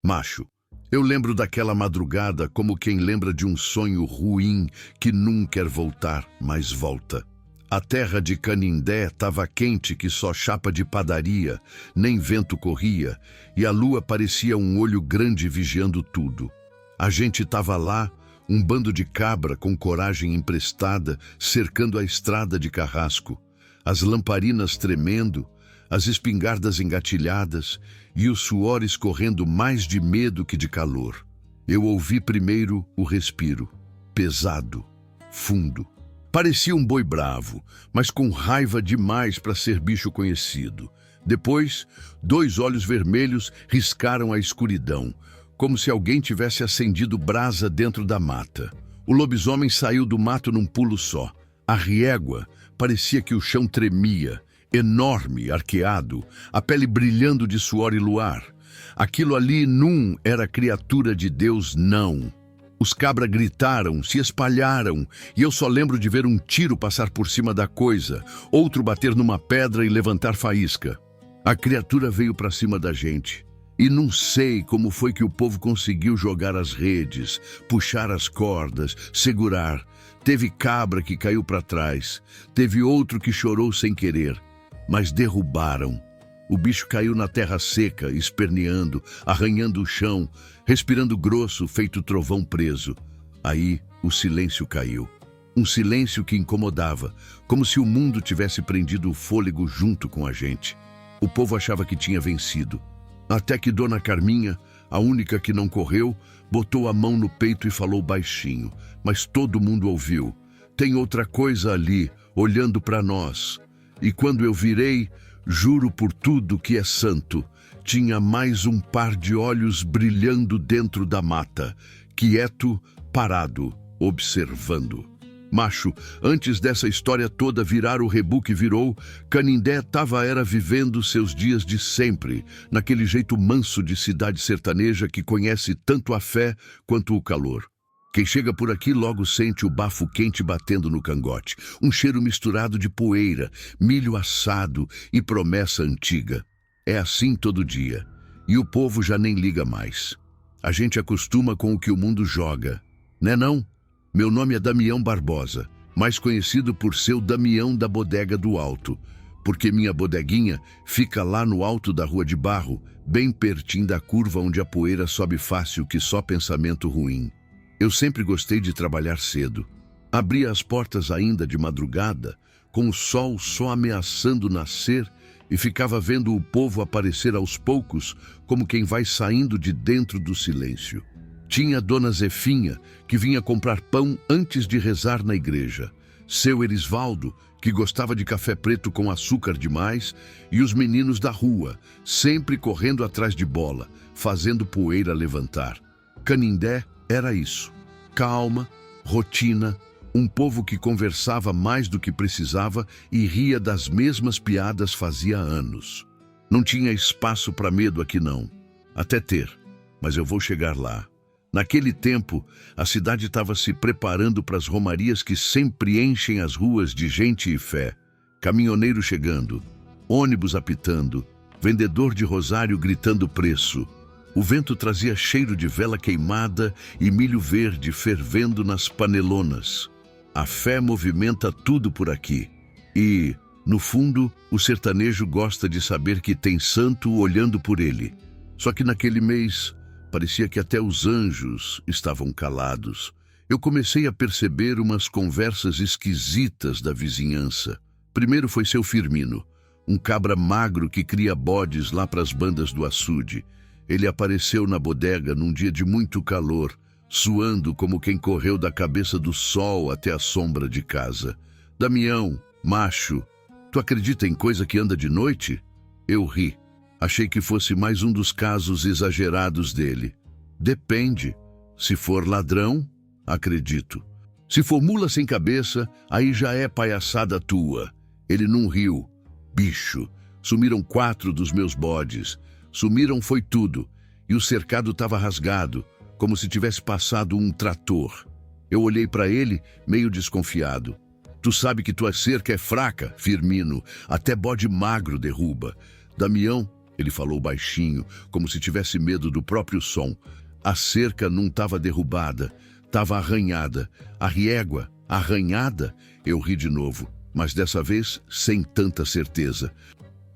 Macho, eu lembro daquela madrugada como quem lembra de um sonho ruim que nunca quer voltar, mas volta. A terra de Canindé estava quente que só chapa de padaria, nem vento corria, e a lua parecia um olho grande vigiando tudo. A gente estava lá, um bando de cabra com coragem emprestada, cercando a estrada de carrasco, as lamparinas tremendo, as espingardas engatilhadas e o suor escorrendo mais de medo que de calor. Eu ouvi primeiro o respiro, pesado, fundo. Parecia um boi bravo, mas com raiva demais para ser bicho conhecido. Depois, 2 olhos vermelhos riscaram a escuridão, como se alguém tivesse acendido brasa dentro da mata. O lobisomem saiu do mato num pulo só. A riégua parecia que o chão tremia, enorme, arqueado, a pele brilhando de suor e luar. Aquilo ali não era criatura de Deus, não. Os cabras gritaram, se espalharam, e eu só lembro de ver um tiro passar por cima da coisa, outro bater numa pedra e levantar faísca. A criatura veio para cima da gente. E não sei como foi que o povo conseguiu jogar as redes, puxar as cordas, segurar. Teve cabra que caiu para trás, teve outro que chorou sem querer, mas derrubaram. O bicho caiu na terra seca, esperneando, arranhando o chão, respirando grosso, feito trovão preso. Aí o silêncio caiu. Um silêncio que incomodava, como se o mundo tivesse prendido o fôlego junto com a gente. O povo achava que tinha vencido. Até que Dona Carminha, a única que não correu, botou a mão no peito e falou baixinho, mas todo mundo ouviu. Tem outra coisa ali, olhando para nós. E quando eu virei, juro por tudo que é santo, tinha mais um par de olhos brilhando dentro da mata, quieto, parado, observando. Macho, antes dessa história toda virar o rebu que virou, Canindé era vivendo seus dias de sempre, naquele jeito manso de cidade sertaneja que conhece tanto a fé quanto o calor. Quem chega por aqui logo sente o bafo quente batendo no cangote, um cheiro misturado de poeira, milho assado e promessa antiga. É assim todo dia, e o povo já nem liga mais. A gente acostuma com o que o mundo joga, né não? Meu nome é Damião Barbosa, mais conhecido por ser o Damião da Bodega do Alto, porque minha bodeguinha fica lá no alto da Rua de Barro, bem pertinho da curva onde a poeira sobe fácil que só pensamento ruim. Eu sempre gostei de trabalhar cedo. Abria as portas ainda de madrugada, com o sol só ameaçando nascer, e ficava vendo o povo aparecer aos poucos, como quem vai saindo de dentro do silêncio. Tinha Dona Zefinha, que vinha comprar pão antes de rezar na igreja. Seu Erisvaldo, que gostava de café preto com açúcar demais, e os meninos da rua, sempre correndo atrás de bola, fazendo poeira levantar. Canindé era isso. Calma, rotina, um povo que conversava mais do que precisava e ria das mesmas piadas fazia anos. Não tinha espaço para medo aqui não. Até ter, mas eu vou chegar lá. Naquele tempo, a cidade estava se preparando para as romarias que sempre enchem as ruas de gente e fé. Caminhoneiro chegando, ônibus apitando, vendedor de rosário gritando preço. O vento trazia cheiro de vela queimada e milho verde fervendo nas panelonas. A fé movimenta tudo por aqui. E, no fundo, o sertanejo gosta de saber que tem santo olhando por ele. Só que naquele mês, parecia que até os anjos estavam calados. Eu comecei a perceber umas conversas esquisitas da vizinhança. Primeiro foi seu Firmino, um cabra magro que cria bodes lá para as bandas do açude. Ele apareceu na bodega num dia de muito calor, suando como quem correu da cabeça do sol até a sombra de casa. Damião, macho, tu acredita em coisa que anda de noite? Eu ri. Achei que fosse mais um dos casos exagerados dele. Depende. Se for ladrão, acredito. Se for mula sem cabeça, aí já é palhaçada tua. Ele não riu. Bicho, sumiram 4 dos meus bodes. Sumiram foi tudo. E o cercado estava rasgado, como se tivesse passado um trator. Eu olhei para ele, meio desconfiado. Tu sabe que tua cerca é fraca, Firmino. Até bode magro derruba. Damião, Ele falou baixinho, como se tivesse medo do próprio som. A cerca não estava derrubada, estava arranhada. A riégua, arranhada? Eu ri de novo, mas dessa vez sem tanta certeza.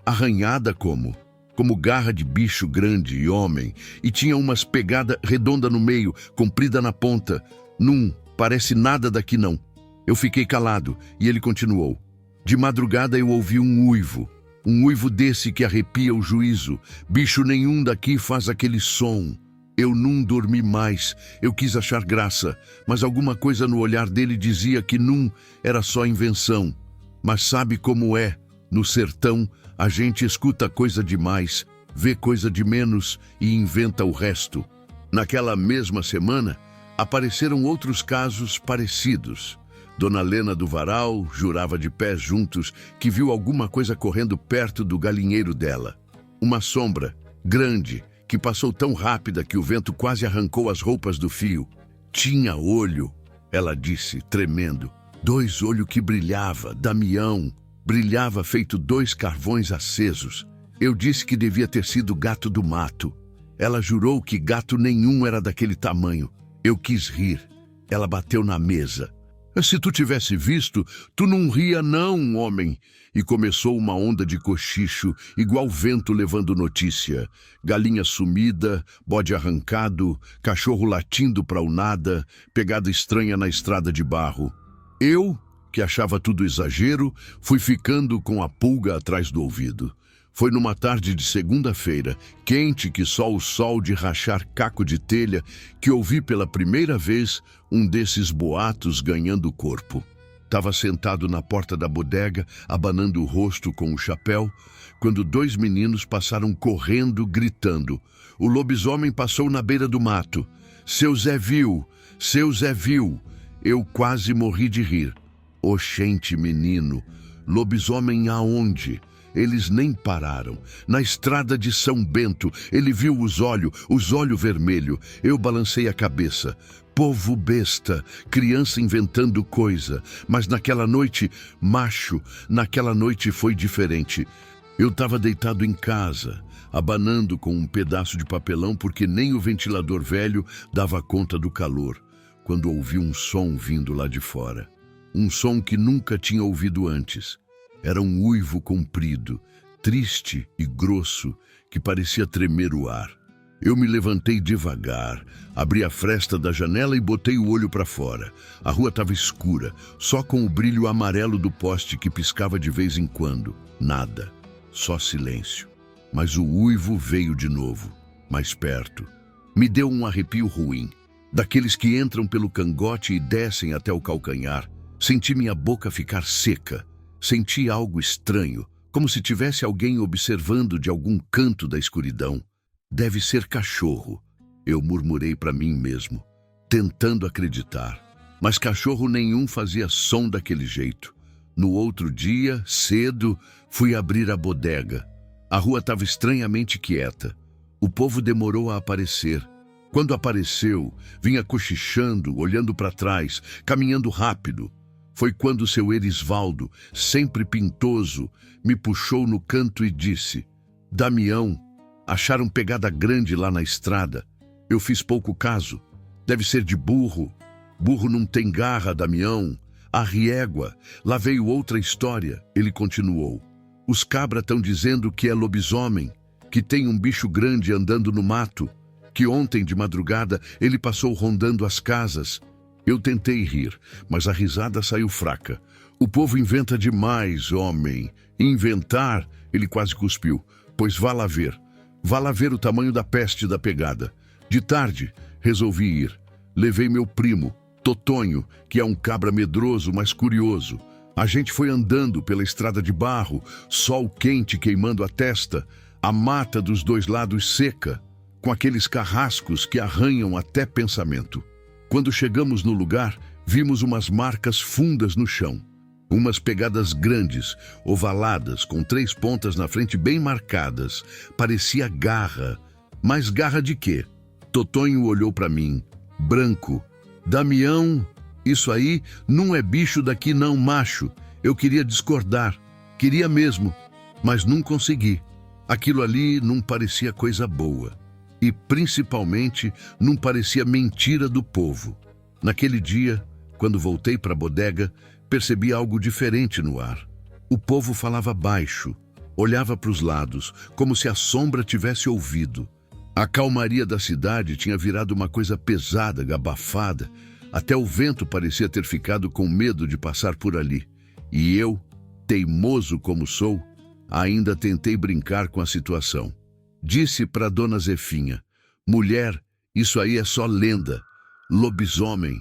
Arranhada como? Como garra de bicho grande e homem, e tinha umas pegada redonda no meio, comprida na ponta. Não parece nada daqui não. Eu fiquei calado e ele continuou. De madrugada eu ouvi um uivo desse que arrepia o juízo. Bicho nenhum daqui faz aquele som. Eu não dormi mais, eu quis achar graça, mas alguma coisa no olhar dele dizia que não era só invenção. Mas sabe como é? No sertão, a gente escuta coisa demais, vê coisa de menos e inventa o resto. Naquela mesma semana, apareceram outros casos parecidos. Dona Lena do Varal jurava de pés juntos que viu alguma coisa correndo perto do galinheiro dela. Uma sombra, grande, que passou tão rápida que o vento quase arrancou as roupas do fio. Tinha olho, ela disse, tremendo. 2 olhos que brilhava, Damião. Brilhava feito 2 carvões acesos. Eu disse que devia ter sido gato do mato. Ela jurou que gato nenhum era daquele tamanho. Eu quis rir. Ela bateu na mesa. Se tu tivesse visto, tu não ria não, homem. E começou uma onda de cochicho, igual vento levando notícia. Galinha sumida, bode arrancado, cachorro latindo pra o nada, pegada estranha na estrada de barro. Eu, que achava tudo exagero, fui ficando com a pulga atrás do ouvido. Foi numa tarde de segunda-feira, quente que só o sol de rachar caco de telha, que ouvi pela primeira vez um desses boatos ganhando corpo. Estava sentado na porta da bodega, abanando o rosto com o chapéu, quando 2 meninos passaram correndo, gritando. O lobisomem passou na beira do mato. Seu Zé viu! Seu Zé viu! Eu quase morri de rir. Oxente, menino! Lobisomem aonde? Eles nem pararam. Na estrada de São Bento, ele viu os olhos vermelhos. Eu balancei a cabeça. Povo besta, criança inventando coisa. Mas naquela noite, macho, naquela noite foi diferente. Eu estava deitado em casa, abanando com um pedaço de papelão porque nem o ventilador velho dava conta do calor, quando ouvi um som vindo lá de fora. Um som que nunca tinha ouvido antes. Era um uivo comprido, triste e grosso, que parecia tremer o ar. Eu me levantei devagar, abri a fresta da janela e botei o olho para fora. A rua estava escura, só com o brilho amarelo do poste que piscava de vez em quando. Nada, só silêncio. Mas o uivo veio de novo, mais perto. Me deu um arrepio ruim, daqueles que entram pelo cangote e descem até o calcanhar. Senti minha boca ficar seca. Senti algo estranho, como se tivesse alguém observando de algum canto da escuridão. Deve ser cachorro, eu murmurei para mim mesmo, tentando acreditar. Mas cachorro nenhum fazia som daquele jeito. No outro dia, cedo, fui abrir a bodega. A rua estava estranhamente quieta. O povo demorou a aparecer. Quando apareceu, vinha cochichando, olhando para trás, caminhando rápido. Foi quando seu Erisvaldo, sempre pintoso, me puxou no canto e disse: Damião, acharam pegada grande lá na estrada. Eu fiz pouco caso. Deve ser de burro. Burro não tem garra, Damião. A riégua. Lá veio outra história. Ele continuou. Os cabras estão dizendo que é lobisomem, que tem um bicho grande andando no mato, que ontem de madrugada ele passou rondando as casas. Eu tentei rir, mas a risada saiu fraca. O povo inventa demais, homem. Inventar, ele quase cuspiu. Pois vá lá ver. Vá lá ver o tamanho da peste da pegada. De tarde, resolvi ir. Levei meu primo, Totonho, que é um cabra medroso, mas curioso. A gente foi andando pela estrada de barro, sol quente queimando a testa, a mata dos 2 lados seca, com aqueles carrascos que arranham até pensamento. Quando chegamos no lugar, vimos umas marcas fundas no chão. Umas pegadas grandes, ovaladas, com 3 pontas na frente bem marcadas. Parecia garra. Mas garra de quê? Totonho olhou para mim. Branco. Damião, isso aí não é bicho daqui não, macho. Eu queria discordar. Queria mesmo, mas não consegui. Aquilo ali não parecia coisa boa. E, principalmente, não parecia mentira do povo. Naquele dia, quando voltei para a bodega, percebi algo diferente no ar. O povo falava baixo, olhava para os lados, como se a sombra tivesse ouvido. A calmaria da cidade tinha virado uma coisa pesada, abafada. Até o vento parecia ter ficado com medo de passar por ali. E eu, teimoso como sou, ainda tentei brincar com a situação. Disse para Dona Zefinha: mulher, isso aí é só lenda. Lobisomem,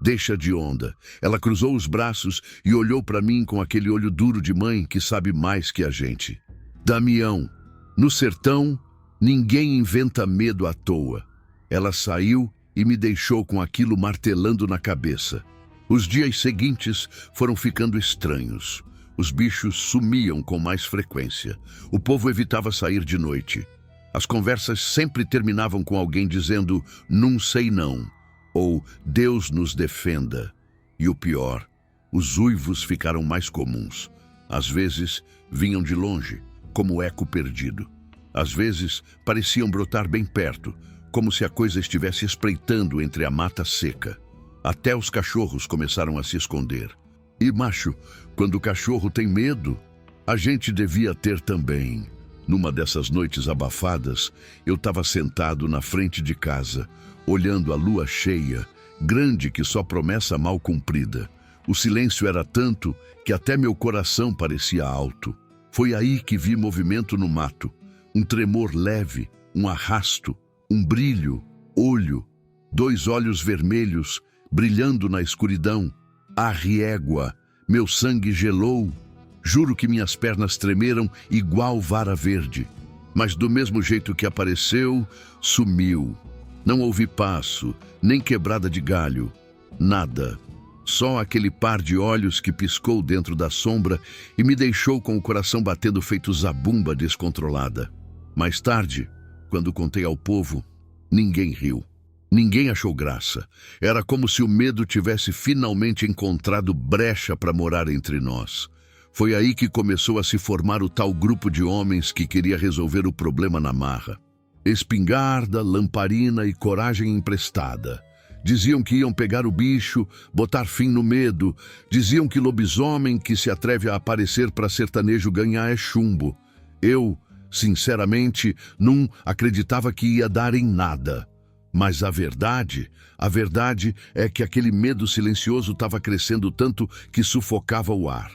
deixa de onda. Ela cruzou os braços e olhou para mim com aquele olho duro de mãe que sabe mais que a gente. Damião, no sertão, ninguém inventa medo à toa. Ela saiu e me deixou com aquilo martelando na cabeça. Os dias seguintes foram ficando estranhos. Os bichos sumiam com mais frequência. O povo evitava sair de noite. As conversas sempre terminavam com alguém dizendo "não sei não" ou "Deus nos defenda". E o pior, os uivos ficaram mais comuns. Às vezes vinham de longe, como eco perdido. Às vezes pareciam brotar bem perto, como se a coisa estivesse espreitando entre a mata seca. Até os cachorros começaram a se esconder. E, macho, quando o cachorro tem medo, a gente devia ter também. Numa dessas noites abafadas, eu estava sentado na frente de casa, olhando a lua cheia, grande que só promessa mal cumprida. O silêncio era tanto que até meu coração parecia alto. Foi aí que vi movimento no mato. Um tremor leve, um arrasto, um brilho, olho, 2 olhos vermelhos, brilhando na escuridão. Arriégua, meu sangue gelou. Juro que minhas pernas tremeram igual vara verde. Mas do mesmo jeito que apareceu, sumiu. Não houve passo, nem quebrada de galho. Nada. Só aquele par de olhos que piscou dentro da sombra e me deixou com o coração batendo feito zabumba descontrolada. Mais tarde, quando contei ao povo, ninguém riu. Ninguém achou graça. Era como se o medo tivesse finalmente encontrado brecha para morar entre nós. Foi aí que começou a se formar o tal grupo de homens que queria resolver o problema na marra. Espingarda, lamparina e coragem emprestada. Diziam que iam pegar o bicho, botar fim no medo. Diziam que lobisomem que se atreve a aparecer para sertanejo ganhar é chumbo. Eu, sinceramente, não acreditava que ia dar em nada. Mas a verdade é que aquele medo silencioso estava crescendo tanto que sufocava o ar.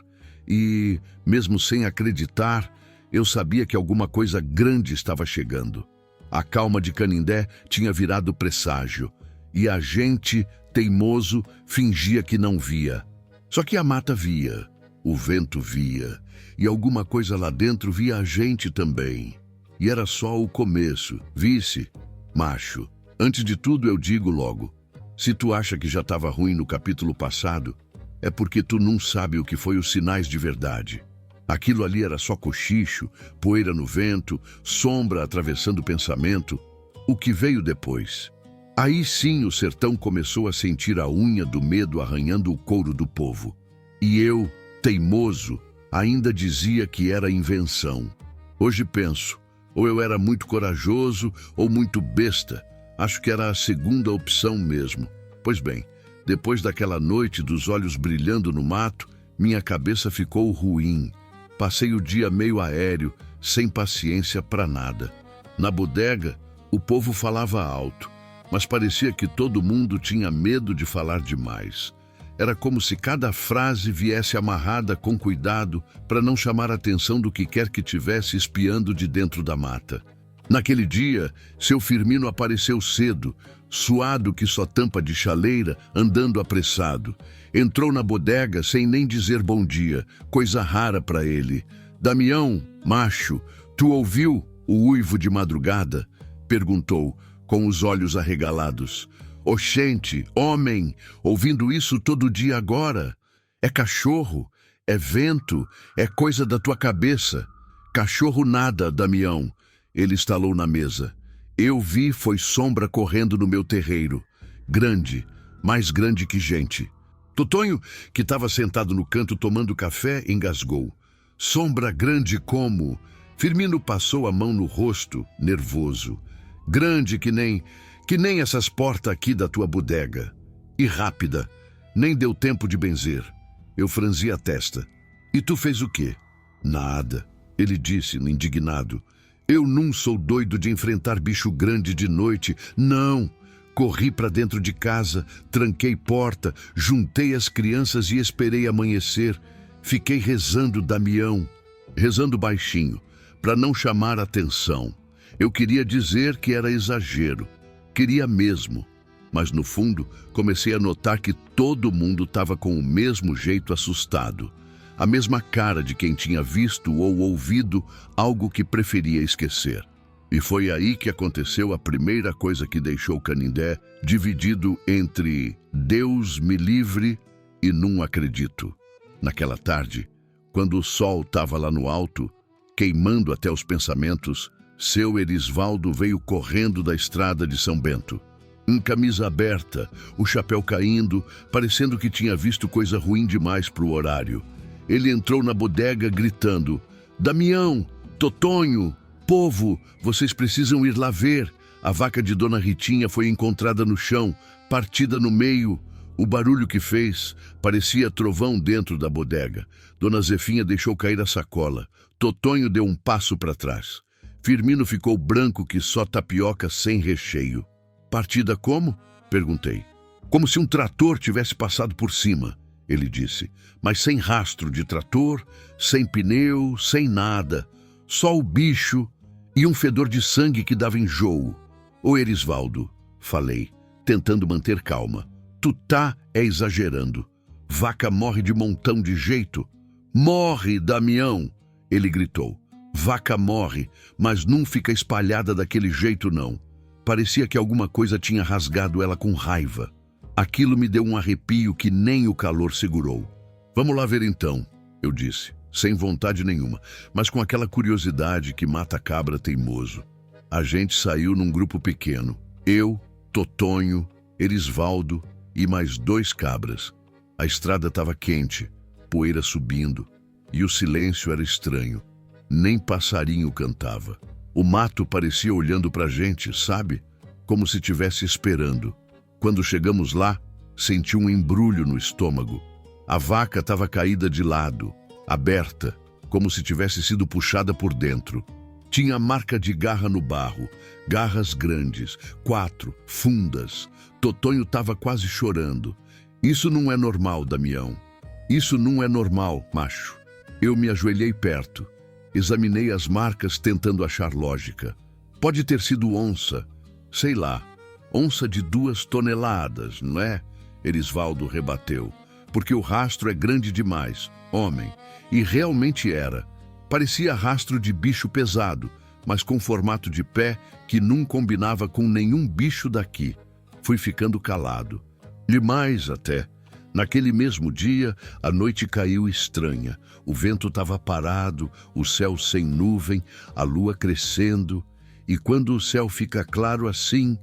E, mesmo sem acreditar, eu sabia que alguma coisa grande estava chegando. A calma de Canindé tinha virado presságio, e a gente, teimoso, fingia que não via. Só que a mata via, o vento via, e alguma coisa lá dentro via a gente também. E era só o começo, visse, macho. Antes de tudo eu digo logo, se tu acha que já estava ruim no capítulo passado, é porque tu não sabe o que foi os sinais de verdade. Aquilo ali era só cochicho, poeira no vento, sombra atravessando o pensamento. O que veio depois? Aí sim o sertão começou a sentir a unha do medo arranhando o couro do povo. E eu, teimoso, ainda dizia que era invenção. Hoje penso, ou eu era muito corajoso ou muito besta. Acho que era a segunda opção mesmo. Pois bem, depois daquela noite dos olhos brilhando no mato, minha cabeça ficou ruim. Passei o dia meio aéreo, sem paciência para nada. Na bodega, o povo falava alto, mas parecia que todo mundo tinha medo de falar demais. Era como se cada frase viesse amarrada com cuidado para não chamar a atenção do que quer que tivesse espiando de dentro da mata. Naquele dia, seu Firmino apareceu cedo, suado que só tampa de chaleira, andando apressado. Entrou na bodega sem nem dizer bom dia, coisa rara para ele. Damião, macho, tu ouviu o uivo de madrugada? Perguntou, com os olhos arregalados. Oxente, homem, ouvindo isso todo dia agora? É cachorro, é vento, é coisa da tua cabeça. Cachorro nada, Damião. Ele estalou na mesa. Eu vi foi sombra correndo no meu terreiro. Grande, mais grande que gente. Totonho, que estava sentado no canto tomando café, engasgou. Sombra grande como? Firmino passou a mão no rosto, nervoso. Grande que nem essas portas aqui da tua bodega. E rápida, nem deu tempo de benzer. Eu franzi a testa. E tu fez o quê? Nada, ele disse, indignado. Eu não sou doido de enfrentar bicho grande de noite, não. Corri para dentro de casa, tranquei porta, juntei as crianças e esperei amanhecer. Fiquei rezando, Damião, rezando baixinho, para não chamar atenção. Eu queria dizer que era exagero, queria mesmo. Mas no fundo, comecei a notar que todo mundo estava com o mesmo jeito assustado. A mesma cara de quem tinha visto ou ouvido algo que preferia esquecer. E foi aí que aconteceu a primeira coisa que deixou Canindé dividido entre Deus me livre e não acredito. Naquela tarde, quando o sol estava lá no alto, queimando até os pensamentos, seu Erisvaldo veio correndo da estrada de São Bento. Em camisa aberta, o chapéu caindo, parecendo que tinha visto coisa ruim demais para o horário. Ele entrou na bodega gritando: Damião, Totonho, povo, vocês precisam ir lá ver. A vaca de Dona Ritinha foi encontrada no chão, partida no meio. O barulho que fez parecia trovão dentro da bodega. Dona Zefinha deixou cair a sacola. Totonho deu um passo para trás. Firmino ficou branco que só tapioca sem recheio. Partida como? Perguntei. Como se um trator tivesse passado por cima, ele disse, mas sem rastro de trator, sem pneu, sem nada. Só o bicho e um fedor de sangue que dava enjoo. Ô Erisvaldo, falei, tentando manter calma, tu tá exagerando. Vaca morre de montão de jeito. Morre, Damião, ele gritou. Vaca morre, mas não fica espalhada daquele jeito não. Parecia que alguma coisa tinha rasgado ela com raiva. Aquilo me deu um arrepio que nem o calor segurou. Vamos lá ver então, eu disse, sem vontade nenhuma, mas com aquela curiosidade que mata cabra teimoso. A gente saiu num grupo pequeno. Eu, Totonho, Erisvaldo e mais 2 cabras. A estrada estava quente, poeira subindo, e o silêncio era estranho. Nem passarinho cantava. O mato parecia olhando para a gente, sabe? Como se estivesse esperando. Quando chegamos lá, senti um embrulho no estômago. A vaca estava caída de lado, aberta, como se tivesse sido puxada por dentro. Tinha marca de garra no barro, garras grandes, 4, fundas. Totonho estava quase chorando. Isso não é normal, Damião. Isso não é normal, macho. Eu me ajoelhei perto. Examinei as marcas tentando achar lógica. Pode ter sido onça, sei lá, onça de 2 toneladas, não é? Erisvaldo rebateu, porque o rastro é grande demais, homem, e realmente era. Parecia rastro de bicho pesado, mas com formato de pé que não combinava com nenhum bicho daqui. Fui ficando calado. E mais até. Naquele mesmo dia, a noite caiu estranha. O vento estava parado, o céu sem nuvem, a lua crescendo. E quando o céu fica claro assim,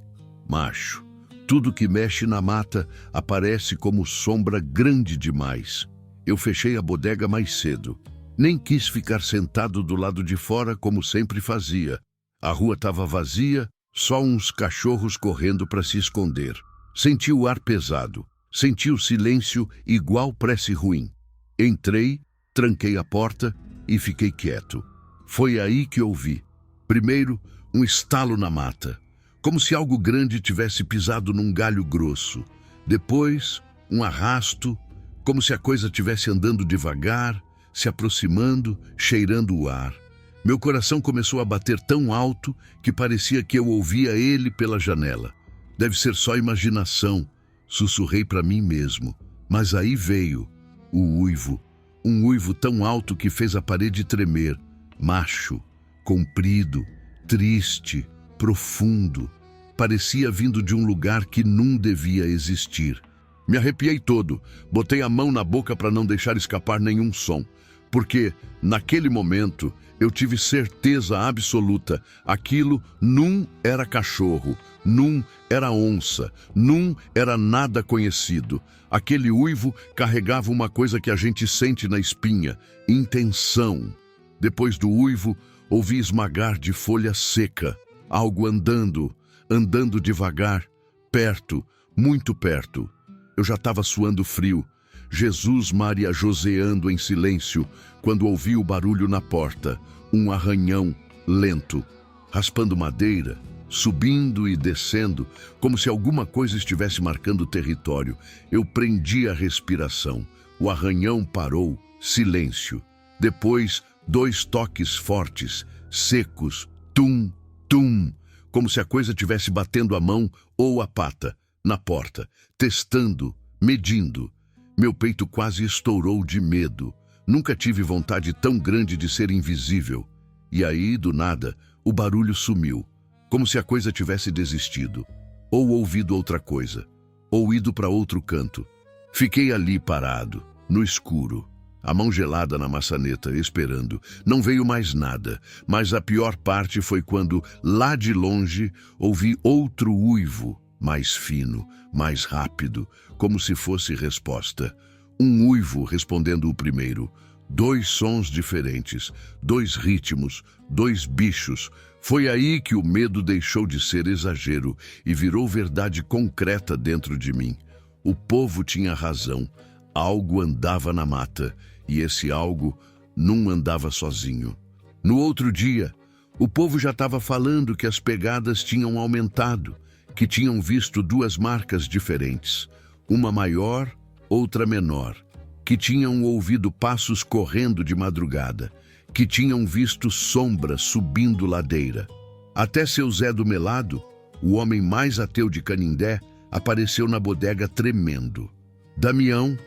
macho, tudo que mexe na mata aparece como sombra grande demais. Eu fechei a bodega mais cedo. Nem quis ficar sentado do lado de fora como sempre fazia. A rua estava vazia, só uns cachorros correndo para se esconder. Senti o ar pesado. Senti o silêncio igual prece ruim. Entrei, tranquei a porta e fiquei quieto. Foi aí que ouvi. Primeiro, um estalo na mata, como se algo grande tivesse pisado num galho grosso. Depois, um arrasto, como se a coisa estivesse andando devagar, se aproximando, cheirando o ar. Meu coração começou a bater tão alto que parecia que eu ouvia ele pela janela. Deve ser só imaginação. Sussurrei para mim mesmo, mas aí veio o uivo, um uivo tão alto que fez a parede tremer, macho, comprido, triste, profundo, parecia vindo de um lugar que não devia existir. Me arrepiei todo, botei a mão na boca para não deixar escapar nenhum som, porque, naquele momento, eu tive certeza absoluta, aquilo não era cachorro, não era onça, não era nada conhecido. Aquele uivo carregava uma coisa que a gente sente na espinha, intenção. Depois do uivo, Ouvi esmagar de folha seca, algo andando devagar, perto, muito perto. Eu já estava suando frio. Jesus Maria joseando em silêncio, quando ouvi o barulho na porta, um arranhão lento, raspando madeira, subindo e descendo, como se alguma coisa estivesse marcando o território. Eu prendi a respiração. O arranhão parou, silêncio. Depois, 2 toques fortes, secos, tum, tum, como se a coisa tivesse batendo a mão ou a pata na porta, testando, medindo. Meu peito quase estourou de medo. Nunca tive vontade tão grande de ser invisível. E aí, do nada, o barulho sumiu, como se a coisa tivesse desistido, ou ouvido outra coisa, ou ido para outro canto. Fiquei ali parado, no escuro, a mão gelada na maçaneta, esperando. Não veio mais nada, mas a pior parte foi quando, lá de longe, ouvi outro uivo, mais fino, mais rápido, como se fosse resposta. Um uivo respondendo o primeiro. 2 sons diferentes, 2 ritmos, 2 bichos. Foi aí que o medo deixou de ser exagero e virou verdade concreta dentro de mim. O povo tinha razão. Algo andava na mata, e esse algo não andava sozinho. No outro dia, o povo já estava falando que as pegadas tinham aumentado, que tinham visto 2 marcas diferentes, uma maior, outra menor, que tinham ouvido passos correndo de madrugada, que tinham visto sombras subindo ladeira. Até seu Zé do Melado, o homem mais ateu de Canindé, apareceu na bodega tremendo. Damião,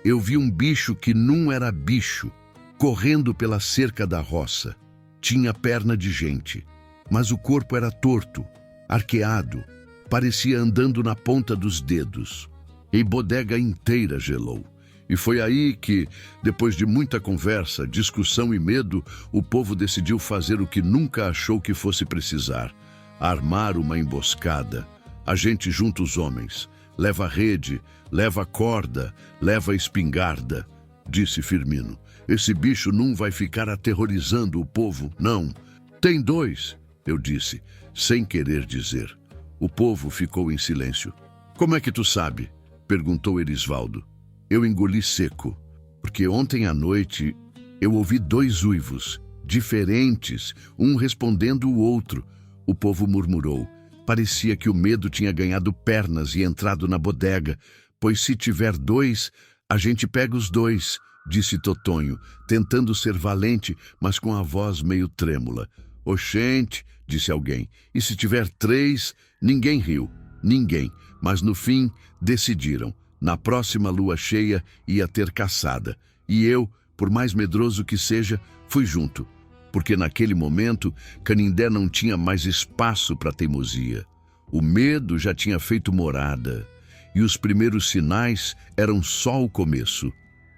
eu vi um bicho que não era bicho, correndo pela cerca da roça. Tinha perna de gente, mas o corpo era torto, arqueado, parecia andando na ponta dos dedos. E bodega inteira gelou. E foi aí que, depois de muita conversa, discussão e medo, o povo decidiu fazer o que nunca achou que fosse precisar: armar uma emboscada. A gente junta os homens, leva a rede, leva a corda, leva a espingarda, disse Firmino. Esse bicho não vai ficar aterrorizando o povo, não. Tem 2, eu disse, sem querer dizer. O povo ficou em silêncio. Como é que tu sabe? Perguntou Erisvaldo. Eu engoli seco, porque ontem à noite eu ouvi 2 uivos, diferentes, um respondendo o outro. O povo murmurou. Parecia que o medo tinha ganhado pernas e entrado na bodega, pois se tiver 2, a gente pega os 2, disse Totonho, tentando ser valente, mas com a voz meio trêmula. Oxente, disse alguém, e se tiver 3, ninguém riu, ninguém, mas no fim decidiram. Na próxima lua cheia ia ter caçada, e eu, por mais medroso que seja, fui junto, porque naquele momento Canindé não tinha mais espaço para teimosia. O medo já tinha feito morada, e os primeiros sinais eram só o começo.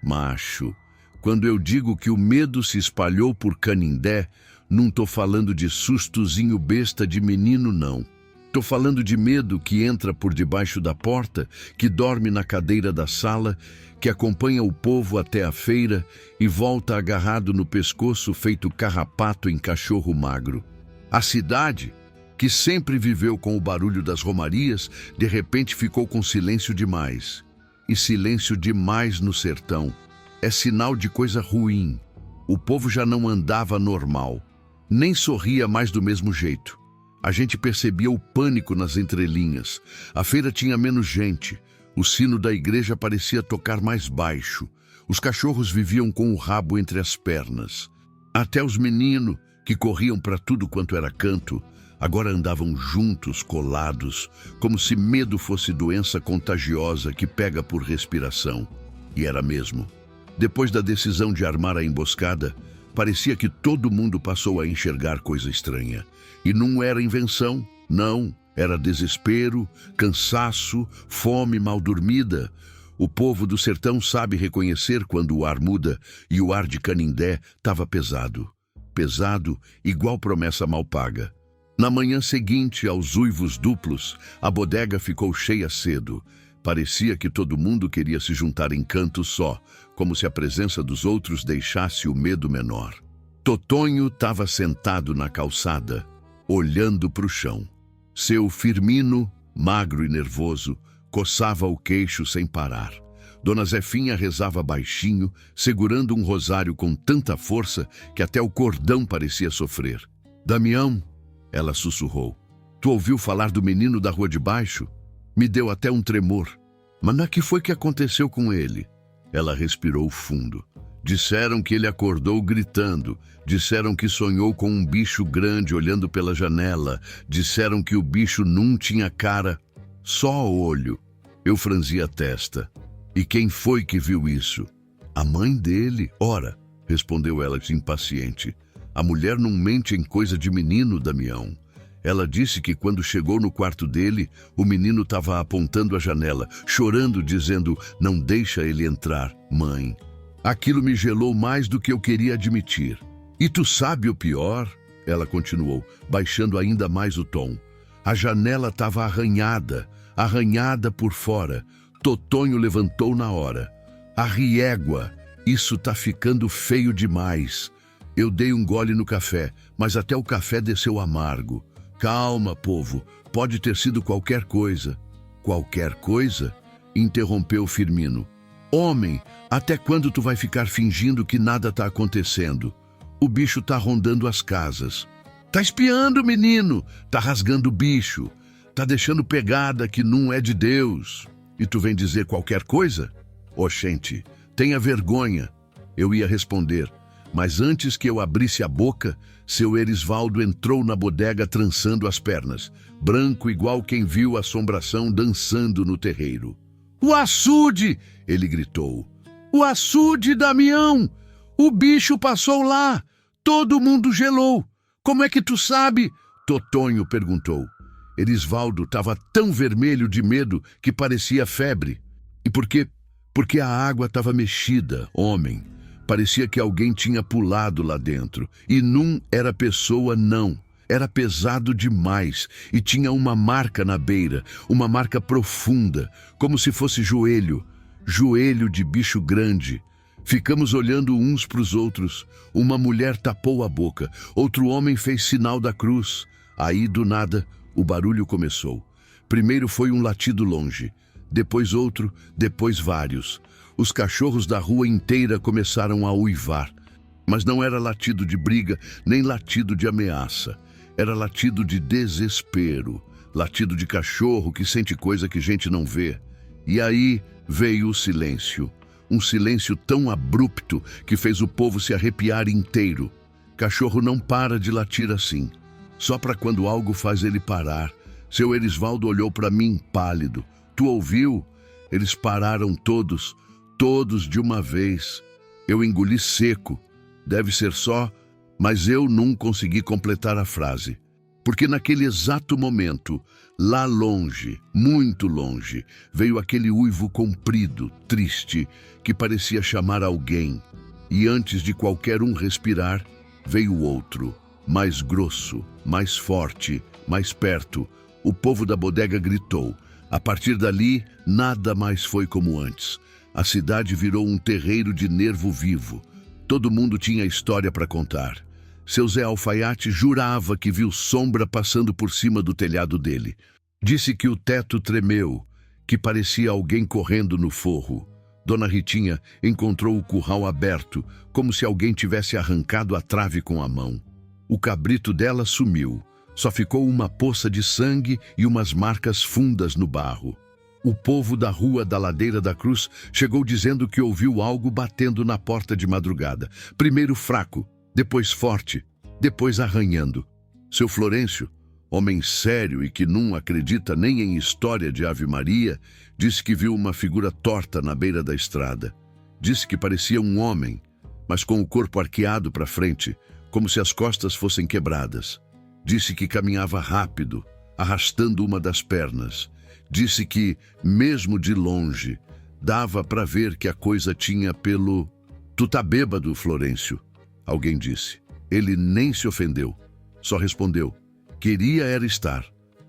Macho, quando eu digo que o medo se espalhou por Canindé, não tô falando de sustozinho besta de menino, não. Tô falando de medo que entra por debaixo da porta, que dorme na cadeira da sala, que acompanha o povo até a feira e volta agarrado no pescoço feito carrapato em cachorro magro. A cidade, que sempre viveu com o barulho das romarias, de repente ficou com silêncio demais. E silêncio demais no sertão é sinal de coisa ruim. O povo já não andava normal, nem sorria mais do mesmo jeito. A gente percebia o pânico nas entrelinhas. A feira tinha menos gente. O sino da igreja parecia tocar mais baixo. Os cachorros viviam com o rabo entre as pernas. Até os meninos, que corriam para tudo quanto era canto, agora andavam juntos, colados, como se medo fosse doença contagiosa que pega por respiração. E era mesmo. Depois da decisão de armar a emboscada, parecia que todo mundo passou a enxergar coisa estranha. E não era invenção, não. Era desespero, cansaço, fome mal dormida. O povo do sertão sabe reconhecer quando o ar muda, e o ar de Canindé estava pesado. Pesado, igual promessa mal paga. Na manhã seguinte, aos uivos duplos, a bodega ficou cheia cedo. Parecia que todo mundo queria se juntar em canto só, como se a presença dos outros deixasse o medo menor. Totonho estava sentado na calçada, olhando para o chão. Seu Firmino, magro e nervoso, coçava o queixo sem parar. Dona Zefinha rezava baixinho, segurando um rosário com tanta força que até o cordão parecia sofrer. Damião, ela sussurrou, tu ouviu falar do menino da rua de baixo? Me deu até um tremor. Mas que foi que aconteceu com ele? Ela respirou fundo. Disseram que ele acordou gritando. Disseram que sonhou com um bicho grande olhando pela janela. Disseram que o bicho não tinha cara, só olho. Eu franzi a testa. E quem foi que viu isso? A mãe dele. Ora, respondeu ela impaciente. A mulher não mente em coisa de menino, Damião. Ela disse que quando chegou no quarto dele, o menino estava apontando a janela, chorando, dizendo, não deixa ele entrar, mãe. Aquilo me gelou mais do que eu queria admitir. E tu sabe o pior? Ela continuou, baixando ainda mais o tom. A janela estava arranhada por fora. Totonho levantou na hora. A riégua, isso tá ficando feio demais. Eu dei um gole no café, mas até o café desceu amargo. Calma, povo, pode ter sido qualquer coisa. Qualquer coisa? Interrompeu Firmino. Homem, até quando tu vai ficar fingindo que nada tá acontecendo? O bicho tá rondando as casas. Tá espiando, menino, tá rasgando o bicho, tá deixando pegada que não é de Deus. E tu vem dizer qualquer coisa? Oxente, tenha vergonha. Eu ia responder, mas antes que eu abrisse a boca, seu Erisvaldo entrou na bodega trançando as pernas, branco igual quem viu a assombração dançando no terreiro. O açude! Ele gritou. O açude, Damião! O bicho passou lá! Todo mundo gelou! Como é que tu sabe? Totonho perguntou. Erisvaldo estava tão vermelho de medo que parecia febre. E por quê? Porque a água estava mexida, homem. Parecia que alguém tinha pulado lá dentro. E não era pessoa, não. Era pesado demais e tinha uma marca na beira, uma marca profunda, como se fosse joelho. Joelho de bicho grande. Ficamos olhando uns para os outros. Uma mulher tapou a boca. Outro homem fez sinal da cruz. Aí, do nada, o barulho começou. Primeiro foi um latido longe. Depois outro, depois vários. Os cachorros da rua inteira começaram a uivar. Mas não era latido de briga, nem latido de ameaça. Era latido de desespero. Latido de cachorro que sente coisa que gente não vê. E aí veio o silêncio. Um silêncio tão abrupto que fez o povo se arrepiar inteiro. Cachorro não para de latir assim. Só para quando algo faz ele parar. Seu Erisvaldo olhou para mim pálido. Tu ouviu? Eles pararam todos de uma vez. Eu engoli seco. Deve ser só, mas eu não consegui completar a frase. Porque naquele exato momento, lá longe, muito longe, veio aquele uivo comprido, triste, que parecia chamar alguém. E antes de qualquer um respirar, veio outro, mais grosso, mais forte, mais perto. O povo da bodega gritou. A partir dali, nada mais foi como antes. A cidade virou um terreiro de nervo vivo. Todo mundo tinha história para contar. Seu Zé Alfaiate jurava que viu sombra passando por cima do telhado dele. Disse que o teto tremeu, que parecia alguém correndo no forro. Dona Ritinha encontrou o curral aberto, como se alguém tivesse arrancado a trave com a mão. O cabrito dela sumiu. Só ficou uma poça de sangue e umas marcas fundas no barro. O povo da rua da Ladeira da Cruz chegou dizendo que ouviu algo batendo na porta de madrugada. Primeiro fraco, depois forte, depois arranhando. Seu Florencio, homem sério e que não acredita nem em história de Ave Maria, disse que viu uma figura torta na beira da estrada. Disse que parecia um homem, mas com o corpo arqueado para frente, como se as costas fossem quebradas. Disse que caminhava rápido, arrastando uma das pernas. Disse que, mesmo de longe, dava para ver que a coisa tinha pelo... Tu tá bêbado, Florencio, alguém disse. Ele nem se ofendeu, só respondeu. Queria era estar.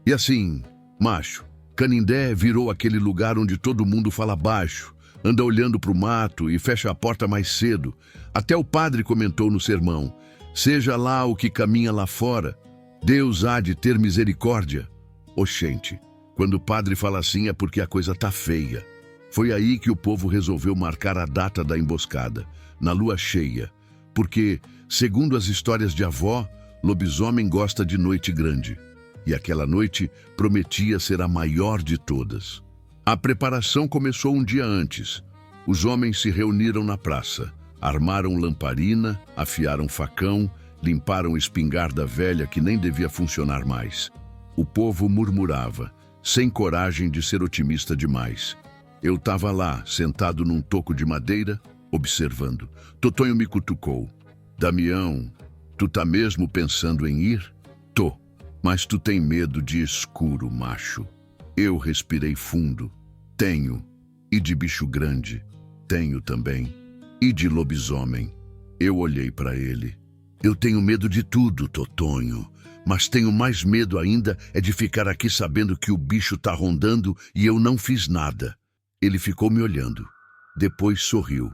E assim, macho, Canindé virou aquele lugar onde todo mundo fala baixo, anda olhando para o mato e fecha a porta mais cedo. Até o padre comentou no sermão. Seja lá o que caminha lá fora, Deus há de ter misericórdia. Oxente, quando o padre fala assim é porque a coisa tá feia. Foi aí que o povo resolveu marcar a data da emboscada, na lua cheia, porque, segundo as histórias de avó, lobisomem gosta de noite grande. E aquela noite prometia ser a maior de todas. A preparação começou um dia antes. Os homens se reuniram na praça, armaram lamparina, afiaram facão, limparam espingarda velha que nem devia funcionar mais. O povo murmurava, sem coragem de ser otimista demais. Eu estava lá, sentado num toco de madeira, observando. Totonho me cutucou. Damião, tu tá mesmo pensando em ir? Tô, mas tu tem medo de escuro, macho. Eu respirei fundo. Tenho. E de bicho grande? Tenho também. E de lobisomem? Eu olhei para ele. Eu tenho medo de tudo, Totonho. Mas tenho mais medo ainda é de ficar aqui sabendo que o bicho tá rondando e eu não fiz nada. Ele ficou me olhando. Depois sorriu,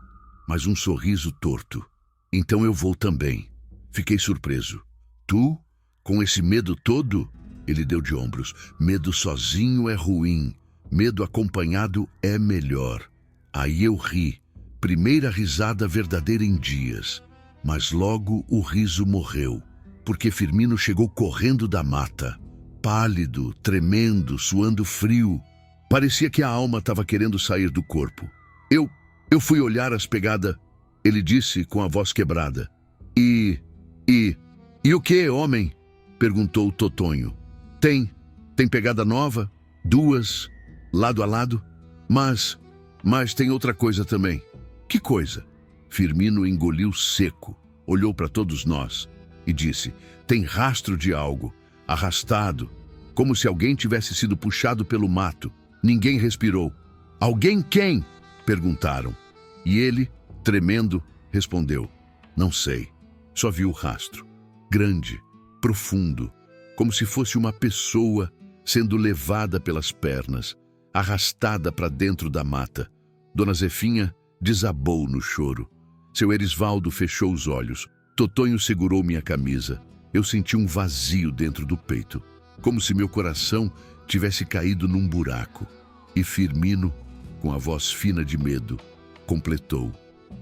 mas um sorriso torto. Então eu vou também. Fiquei surpreso. Tu? Com esse medo todo? Ele deu de ombros. Medo sozinho é ruim. Medo acompanhado é melhor. Aí eu ri. Primeira risada verdadeira em dias. Mas logo o riso morreu, porque Firmino chegou correndo da mata. Pálido, tremendo, suando frio. Parecia que a alma estava querendo sair do corpo. Eu fui olhar as pegadas, ele disse com a voz quebrada. E o que, homem? Perguntou Totonho. Tem pegada nova? 2, lado a lado? Mas tem outra coisa também. Que coisa? Firmino engoliu seco, olhou para todos nós e disse, tem rastro de algo, arrastado, como se alguém tivesse sido puxado pelo mato. Ninguém respirou. Alguém quem? Perguntaram. E ele, tremendo, respondeu. Não sei. Só vi o rastro. Grande, profundo, como se fosse uma pessoa sendo levada pelas pernas, arrastada para dentro da mata. Dona Zefinha desabou no choro. Seu Erisvaldo fechou os olhos. Totonho segurou minha camisa. Eu senti um vazio dentro do peito, como se meu coração tivesse caído num buraco. E Firmino, com a voz fina de medo, completou.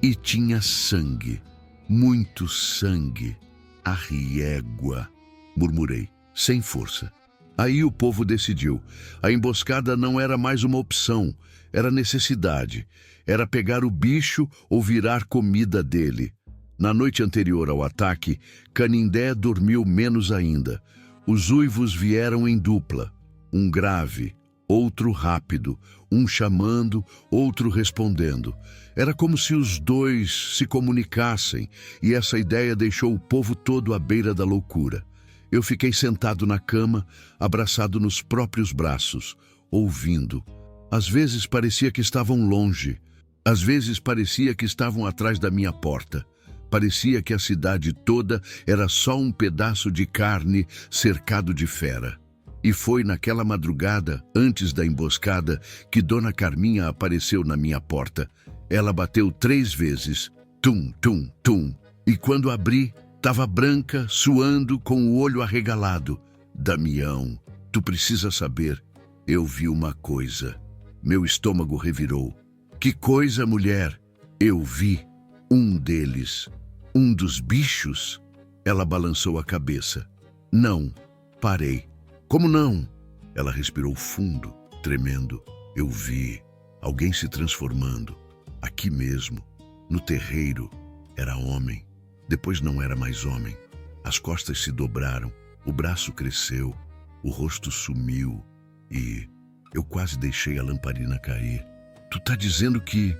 E tinha sangue, muito sangue. A riégua, murmurei, sem força. Aí o povo decidiu. A emboscada não era mais uma opção, era necessidade. Era pegar o bicho ou virar comida dele. Na noite anterior ao ataque, Canindé dormiu menos ainda. Os uivos vieram em dupla, um grave, outro rápido, um chamando, outro respondendo. Era como se os dois se comunicassem, e essa ideia deixou o povo todo à beira da loucura. Eu fiquei sentado na cama, abraçado nos próprios braços, ouvindo. Às vezes parecia que estavam longe, às vezes parecia que estavam atrás da minha porta. Parecia que a cidade toda era só um pedaço de carne cercado de fera. E foi naquela madrugada, antes da emboscada, que Dona Carminha apareceu na minha porta. Ela bateu 3 vezes, tum, tum, tum. E quando abri, estava branca, suando, com o olho arregalado. Damião, tu precisa saber, eu vi uma coisa. Meu estômago revirou. Que coisa, mulher? Eu vi um deles. Um dos bichos? Ela balançou a cabeça. Não, parei. Como não? Ela respirou fundo, tremendo. Eu vi alguém se transformando. Aqui mesmo, no terreiro. Era homem. Depois não era mais homem. As costas se dobraram, o braço cresceu, o rosto sumiu e eu quase deixei a lamparina cair. Tu tá dizendo que...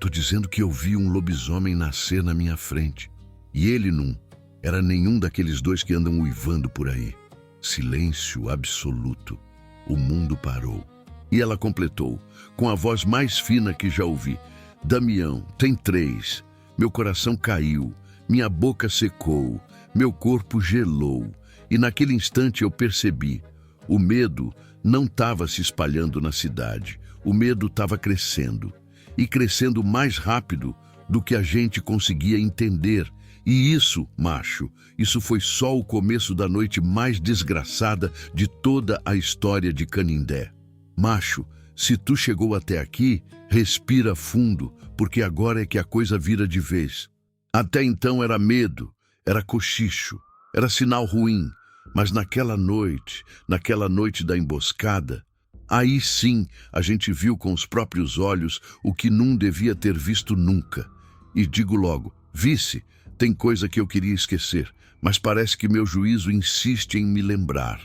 Tô dizendo que eu vi um lobisomem nascer na minha frente. E ele não era nenhum daqueles 2 que andam uivando por aí. Silêncio absoluto. O mundo parou. E ela completou, com a voz mais fina que já ouvi. Damião, tem 3. Meu coração caiu, minha boca secou, meu corpo gelou. E naquele instante eu percebi. O medo não estava se espalhando na cidade. O medo estava crescendo. E crescendo mais rápido do que a gente conseguia entender E isso, macho, isso foi só o começo da noite mais desgraçada de toda a história de Canindé. Macho, se tu chegou até aqui, respira fundo, porque agora é que a coisa vira de vez. Até então era medo, era cochicho, era sinal ruim, mas naquela noite da emboscada, aí sim a gente viu com os próprios olhos o que não devia ter visto nunca. E digo logo, vice, tem coisa que eu queria esquecer, mas parece que meu juízo insiste em me lembrar.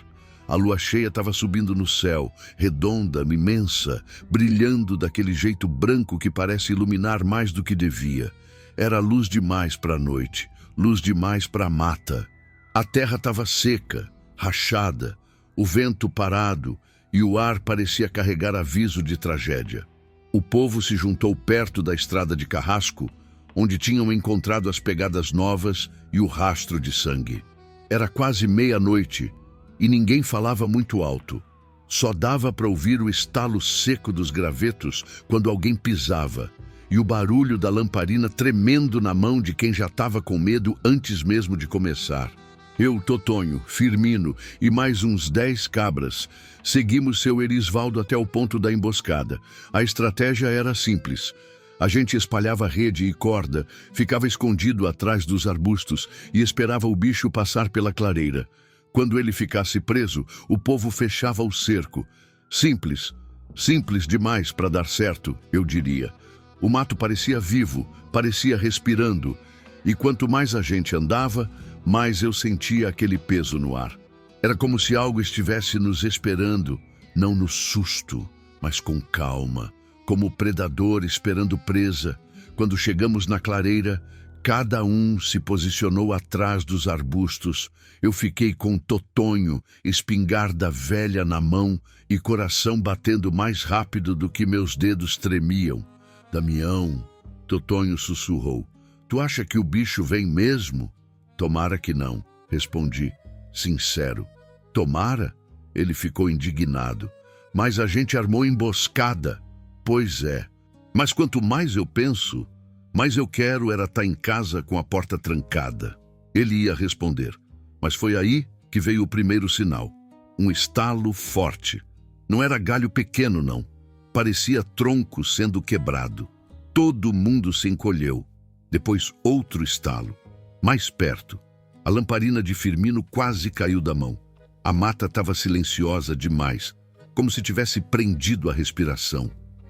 A lua cheia estava subindo no céu, redonda, imensa, brilhando daquele jeito branco que parece iluminar mais do que devia. Era luz demais para a noite, luz demais para a mata. A terra estava seca, rachada, o vento parado e o ar parecia carregar aviso de tragédia. O povo se juntou perto da estrada de Carrasco, onde tinham encontrado as pegadas novas e o rastro de sangue. Era quase meia-noite e ninguém falava muito alto. Só dava para ouvir o estalo seco dos gravetos quando alguém pisava e o barulho da lamparina tremendo na mão de quem já estava com medo antes mesmo de começar. Eu, Totonho, Firmino e mais uns 10 cabras seguimos seu Erisvaldo até o ponto da emboscada. A estratégia era simples. A gente espalhava rede e corda, ficava escondido atrás dos arbustos e esperava o bicho passar pela clareira. Quando ele ficasse preso, o povo fechava o cerco. Simples, simples demais para dar certo, eu diria. O mato parecia vivo, parecia respirando, e quanto mais a gente andava, mais eu sentia aquele peso no ar. Era como se algo estivesse nos esperando, não no susto, mas com calma, como o predador esperando presa. Quando chegamos na clareira, cada um se posicionou atrás dos arbustos. Eu fiquei com Totonho, espingarda velha na mão e coração batendo mais rápido do que meus dedos tremiam. Damião, Totonho sussurrou, tu acha que o bicho vem mesmo? Tomara que não, respondi, sincero. Tomara? Ele ficou indignado. Mas a gente armou emboscada. Pois é. Mas quanto mais eu penso, mais eu quero era estar em casa com a porta trancada. Ele ia responder. Mas foi aí que veio o primeiro sinal. Um estalo forte. Não era galho pequeno, não. Parecia tronco sendo quebrado. Todo mundo se encolheu. Depois outro estalo. Mais perto. A lamparina de Firmino quase caiu da mão. A mata estava silenciosa demais, como se tivesse prendido a respiração.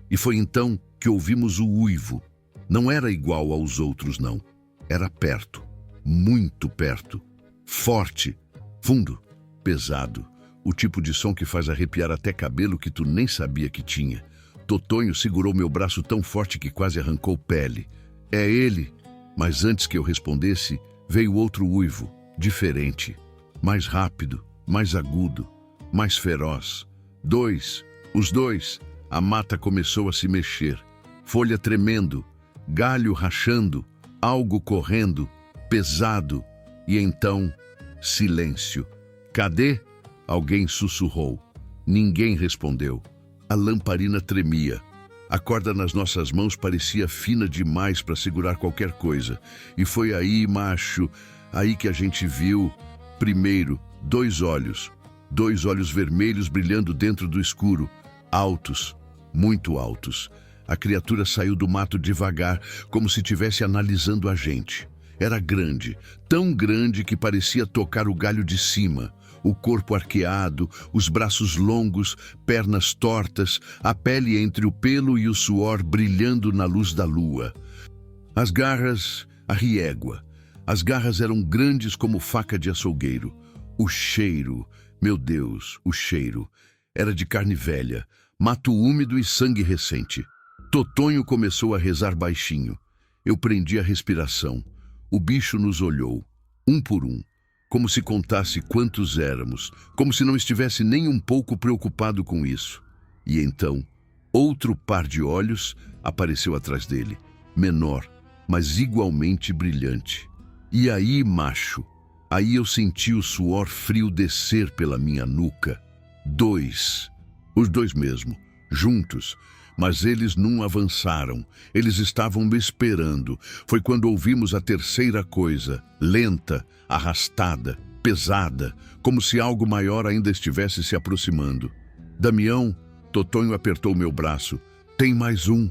E foi então que ouvimos o uivo. Não era igual aos outros, não. Era perto, muito perto. Forte, fundo, pesado. O tipo de som que faz arrepiar até cabelo que tu nem sabia que tinha. Totonho segurou meu braço tão forte que quase arrancou pele. É ele. Mas antes que eu respondesse, veio outro uivo, diferente. Mais rápido, mais agudo, mais feroz. Os dois. A mata começou a se mexer. Folha tremendo, galho rachando, algo correndo, pesado. E então, silêncio. Cadê? Alguém sussurrou. Ninguém respondeu. A lamparina tremia. A corda nas nossas mãos parecia fina demais para segurar qualquer coisa. E foi aí, macho, aí que a gente viu, primeiro, 2 olhos. 2 olhos vermelhos brilhando dentro do escuro. Altos, muito altos. A criatura saiu do mato devagar, como se estivesse analisando a gente. Era grande, tão grande que parecia tocar o galho de cima. O corpo arqueado, os braços longos, pernas tortas, a pele entre o pelo e o suor brilhando na luz da lua. As garras, a riégua. As garras eram grandes como faca de açougueiro. O cheiro, meu Deus, o cheiro. Era de carne velha, mato úmido e sangue recente. Totonho começou a rezar baixinho. Eu prendi a respiração. O bicho nos olhou, um por um. Como se contasse quantos éramos, como se não estivesse nem um pouco preocupado com isso. E então, outro par de olhos apareceu atrás dele, menor, mas igualmente brilhante. E aí, macho, aí eu senti o suor frio descer pela minha nuca. 2, os 2 mesmo, juntos, Mas eles não avançaram. Eles estavam me esperando. Foi quando ouvimos a terceira coisa, lenta, arrastada, pesada, como se algo maior ainda estivesse se aproximando. Damião, Totonho apertou meu braço. Tem mais um.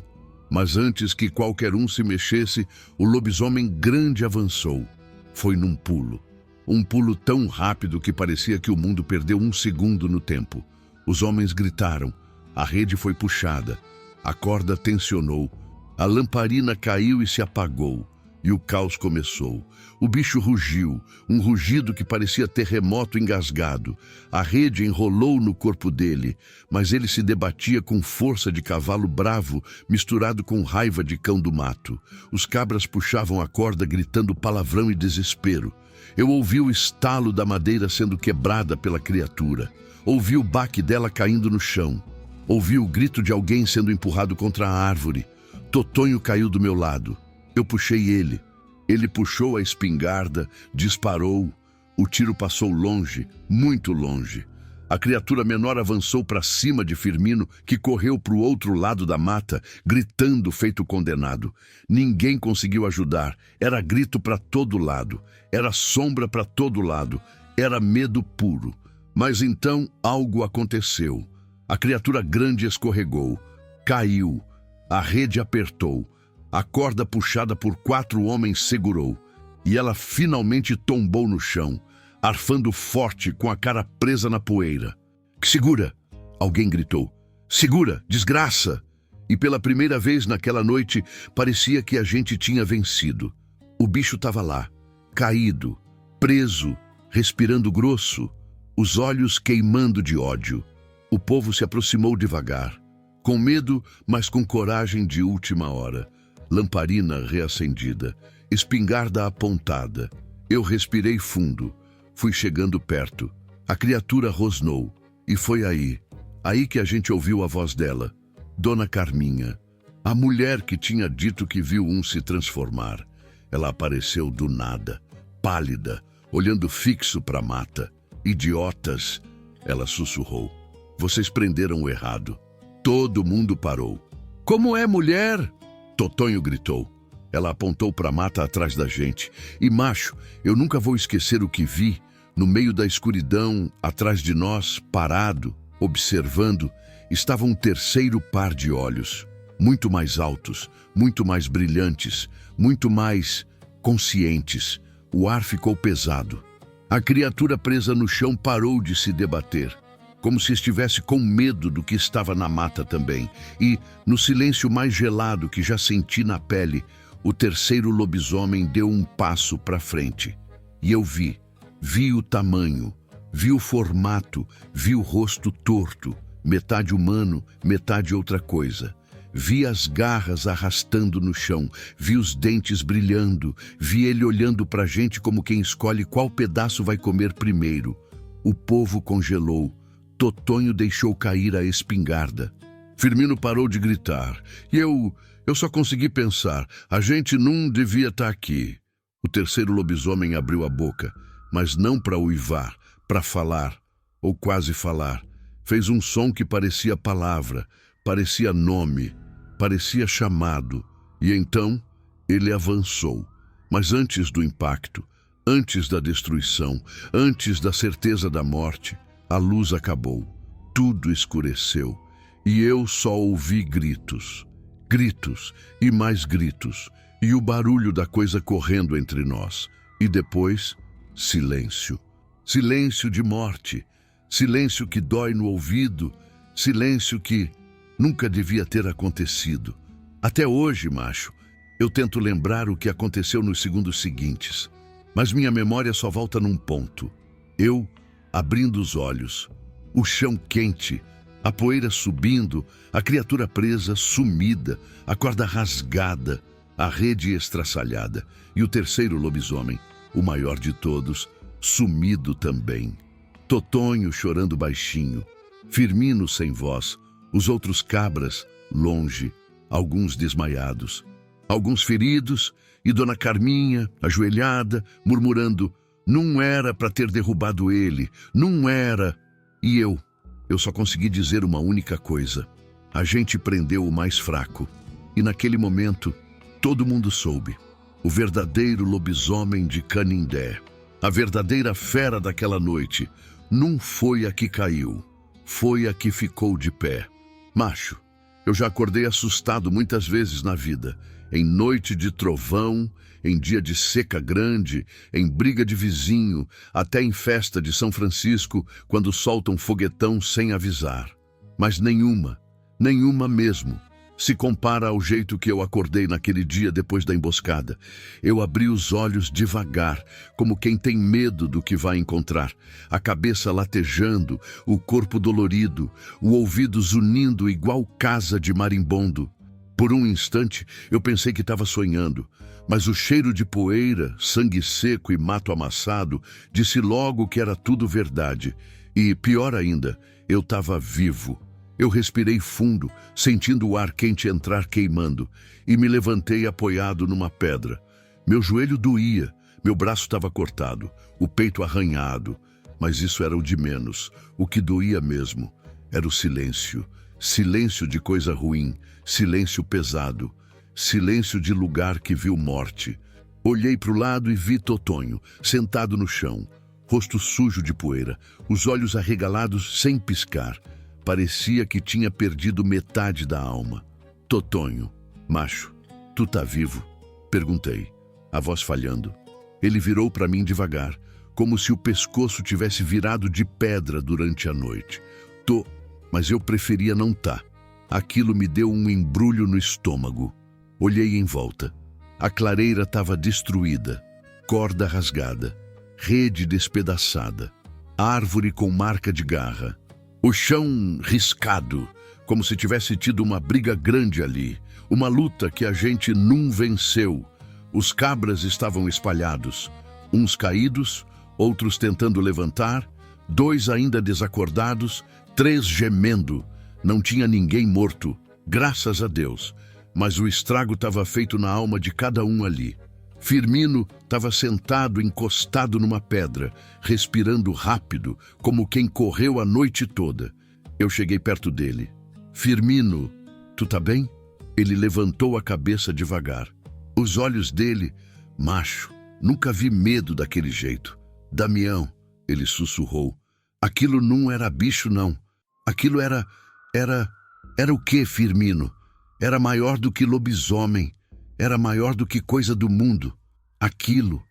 Mas antes que qualquer um se mexesse, o lobisomem grande avançou. Foi num pulo. Um pulo tão rápido que parecia que o mundo perdeu um segundo no tempo. Os homens gritaram. A rede foi puxada. A corda tensionou. A lamparina caiu e se apagou. E o caos começou. O bicho rugiu, um rugido que parecia terremoto engasgado. A rede enrolou no corpo dele, mas ele se debatia com força de cavalo bravo, misturado com raiva de cão do mato. Os cabras puxavam a corda gritando palavrão e desespero. Eu ouvi o estalo da madeira sendo quebrada pela criatura. Ouvi o baque dela caindo no chão. Ouvi o grito de alguém sendo empurrado contra a árvore. Totonho caiu do meu lado. Eu puxei ele. Ele puxou a espingarda, disparou. O tiro passou longe, muito longe. A criatura menor avançou para cima de Firmino, que correu para o outro lado da mata, gritando feito condenado. Ninguém conseguiu ajudar. Era grito para todo lado. Era sombra para todo lado. Era medo puro. Mas então algo aconteceu. A criatura grande escorregou. Caiu. A rede apertou. A corda puxada por 4 homens segurou, e ela finalmente tombou no chão, arfando forte com a cara presa na poeira. Segura! Alguém gritou. Segura, desgraça! E pela primeira vez naquela noite, parecia que a gente tinha vencido. O bicho estava lá, caído, preso, respirando grosso, os olhos queimando de ódio. O povo se aproximou devagar, com medo, mas com coragem de última hora. Lamparina reacendida, espingarda apontada. Eu respirei fundo. Fui chegando perto. A criatura rosnou. E foi aí que a gente ouviu a voz dela. Dona Carminha, a mulher que tinha dito que viu um se transformar. Ela apareceu do nada, pálida, olhando fixo para a mata. Idiotas, ela sussurrou. Vocês prenderam o errado. Todo mundo parou. Como é, mulher? Totonho gritou. Ela apontou para a mata atrás da gente. E, macho, eu nunca vou esquecer o que vi, no meio da escuridão, atrás de nós, parado, observando, estava um terceiro par de olhos, muito mais altos, muito mais brilhantes, muito mais conscientes. O ar ficou pesado. A criatura presa no chão parou de se debater, como se estivesse com medo do que estava na mata também. E, no silêncio mais gelado que já senti na pele, o terceiro lobisomem deu um passo para frente. E eu vi o tamanho, vi o formato, vi o rosto torto, metade humano, metade outra coisa. Vi as garras arrastando no chão, vi os dentes brilhando, vi ele olhando para a gente como quem escolhe qual pedaço vai comer primeiro. O povo congelou. Totonho deixou cair a espingarda. Firmino parou de gritar. E eu só consegui pensar, a gente não devia estar aqui. O terceiro lobisomem abriu a boca, mas não para uivar, para falar, ou quase falar. Fez um som que parecia palavra, parecia nome, parecia chamado. E então ele avançou. Mas antes do impacto, antes da destruição, antes da certeza da morte, a luz acabou, tudo escureceu, e eu só ouvi gritos. Gritos e mais gritos, e o barulho da coisa correndo entre nós. E depois, silêncio. Silêncio de morte, silêncio que dói no ouvido, silêncio que nunca devia ter acontecido. Até hoje, macho, eu tento lembrar o que aconteceu nos segundos seguintes, mas minha memória só volta num ponto. Eu abrindo os olhos, o chão quente, a poeira subindo, a criatura presa, sumida, a corda rasgada, a rede estraçalhada, e o terceiro lobisomem, o maior de todos, sumido também. Totonho chorando baixinho, Firmino sem voz, os outros cabras longe, alguns desmaiados, alguns feridos, e Dona Carminha, ajoelhada, murmurando: não era para ter derrubado ele, não era. E eu só consegui dizer uma única coisa: A gente prendeu o mais fraco. E naquele momento, todo mundo soube. O verdadeiro lobisomem de Canindé, a verdadeira fera daquela noite, não foi a que caiu, foi a que ficou de pé. Macho, eu já acordei assustado muitas vezes na vida, em noite de trovão, em dia de seca grande, em briga de vizinho, até em festa de São Francisco, quando soltam foguetão sem avisar. Mas nenhuma mesmo, se compara ao jeito que eu acordei naquele dia depois da emboscada. Eu abri os olhos devagar, como quem tem medo do que vai encontrar, a cabeça latejando, o corpo dolorido, o ouvido zunindo igual casa de marimbondo. Por um instante, eu pensei que estava sonhando, mas o cheiro de poeira, sangue seco e mato amassado disse logo que era tudo verdade. E, pior ainda, eu estava vivo. Eu respirei fundo, sentindo o ar quente entrar queimando, e me levantei apoiado numa pedra. Meu joelho doía, meu braço estava cortado, o peito arranhado, mas isso era o de menos. O que doía mesmo era o silêncio. Silêncio de coisa ruim, silêncio pesado, silêncio de lugar que viu morte. Olhei para o lado e vi Totonho, sentado no chão, rosto sujo de poeira, os olhos arregalados sem piscar. Parecia que tinha perdido metade da alma. Totonho, macho, tu tá vivo? Perguntei, a voz falhando. Ele virou para mim devagar, como se o pescoço tivesse virado de pedra durante a noite. Tô, mas eu preferia não tá. Aquilo me deu um embrulho no estômago. Olhei em volta. A clareira estava destruída, corda rasgada, rede despedaçada, árvore com marca de garra. O chão riscado, como se tivesse tido uma briga grande ali, uma luta que a gente não venceu. Os cabras estavam espalhados, uns caídos, outros tentando levantar, 2 ainda desacordados, 3 gemendo. Não tinha ninguém morto, graças a Deus, mas o estrago estava feito na alma de cada um ali. Firmino estava sentado encostado numa pedra, respirando rápido, como quem correu a noite toda. Eu cheguei perto dele. Firmino, tu tá bem? Ele levantou a cabeça devagar. Os olhos dele, macho, nunca vi medo daquele jeito. Damião, ele sussurrou. Aquilo não era bicho, não. Aquilo era o quê, Firmino? Era maior do que lobisomem. Era maior do que coisa do mundo. Aquilo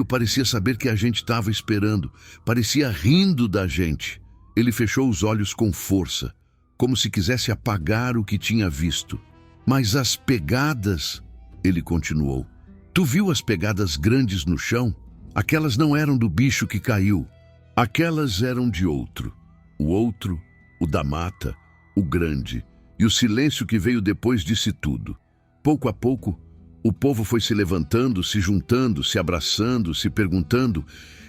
parecia saber que a gente estava esperando. Parecia rindo da gente. Ele fechou os olhos com força, como se quisesse apagar o que tinha visto. Mas as pegadas, ele continuou. Tu viu as pegadas grandes no chão? Aquelas não eram do bicho que caiu. Aquelas eram de outro. O outro, o da mata, o grande. E o silêncio que veio depois disse tudo. Pouco a pouco, o povo foi se levantando, se juntando, se abraçando, se perguntando.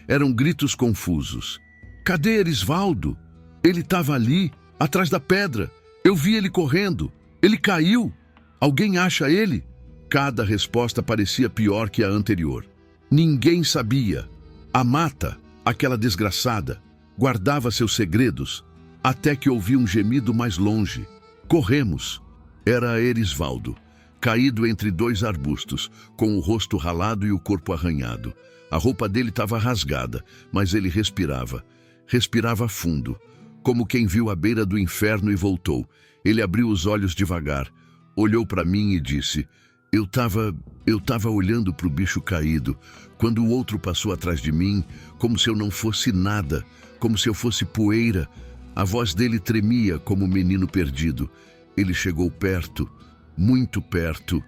Eram gritos confusos. Cadê Erisvaldo? Ele estava ali, atrás da pedra. Eu vi ele correndo. Ele caiu. Alguém acha ele? Cada resposta parecia pior que a anterior. Ninguém sabia. A mata, aquela desgraçada, guardava seus segredos, até que ouvi um gemido mais longe. Corremos. Era Erisvaldo, caído entre 2 arbustos, com o rosto ralado e o corpo arranhado. A roupa dele estava rasgada, mas ele respirava. Respirava fundo, como quem viu a beira do inferno e voltou. Ele abriu os olhos devagar, olhou para mim e disse: Eu tava olhando para o bicho caído, quando o outro passou atrás de mim, como se eu não fosse nada, como se eu fosse poeira. A voz dele tremia como um menino perdido. Ele chegou perto, muito perto,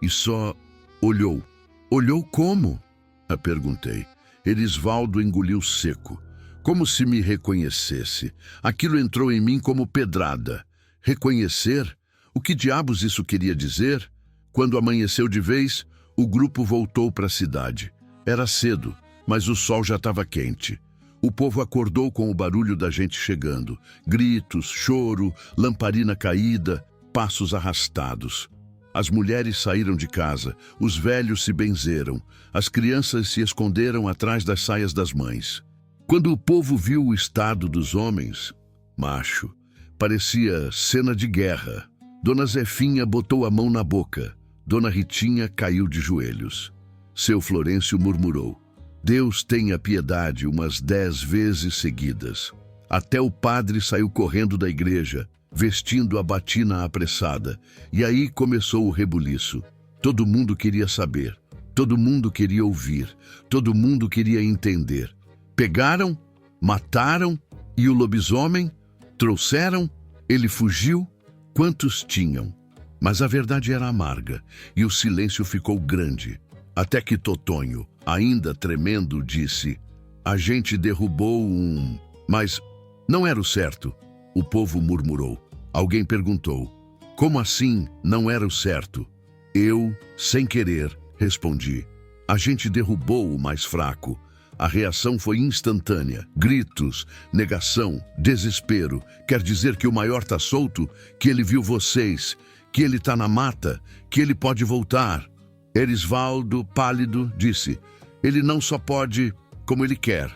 e só olhou. Olhou como? Eu perguntei. Erisvaldo engoliu seco, como se me reconhecesse. Aquilo entrou em mim como pedrada. Reconhecer? O que diabos isso queria dizer? Quando amanheceu de vez, o grupo voltou para a cidade. Era cedo, mas o sol já estava quente. O povo acordou com o barulho da gente chegando. Gritos, choro, lamparina caída, passos arrastados. As mulheres saíram de casa, os velhos se benzeram, as crianças se esconderam atrás das saias das mães. Quando o povo viu o estado dos homens, macho, Parecia cena de guerra. Dona Zefinha botou a mão na boca. Dona Ritinha caiu de joelhos. Seu Florencio murmurou: Deus tenha piedade, umas 10 vezes seguidas. Até o padre saiu correndo da igreja, vestindo a batina apressada. E aí começou o rebuliço. Todo mundo queria saber. Todo mundo queria ouvir. Todo mundo queria entender. Pegaram, mataram, e o lobisomem? Trouxeram? Ele fugiu? Quantos tinham? Mas a verdade era amarga, e o silêncio ficou grande. Até que Totonho, ainda tremendo, disse: A gente derrubou um... Mas não era o certo. O povo murmurou. Alguém perguntou: Como assim não era o certo? Eu, sem querer, respondi: A gente derrubou o mais fraco. A reação foi instantânea. Gritos, negação, desespero. Quer dizer que o maior tá solto? Que ele viu vocês? Que ele tá na mata? Que ele pode voltar? Erisvaldo, pálido, disse: Ele não só pode, como ele quer.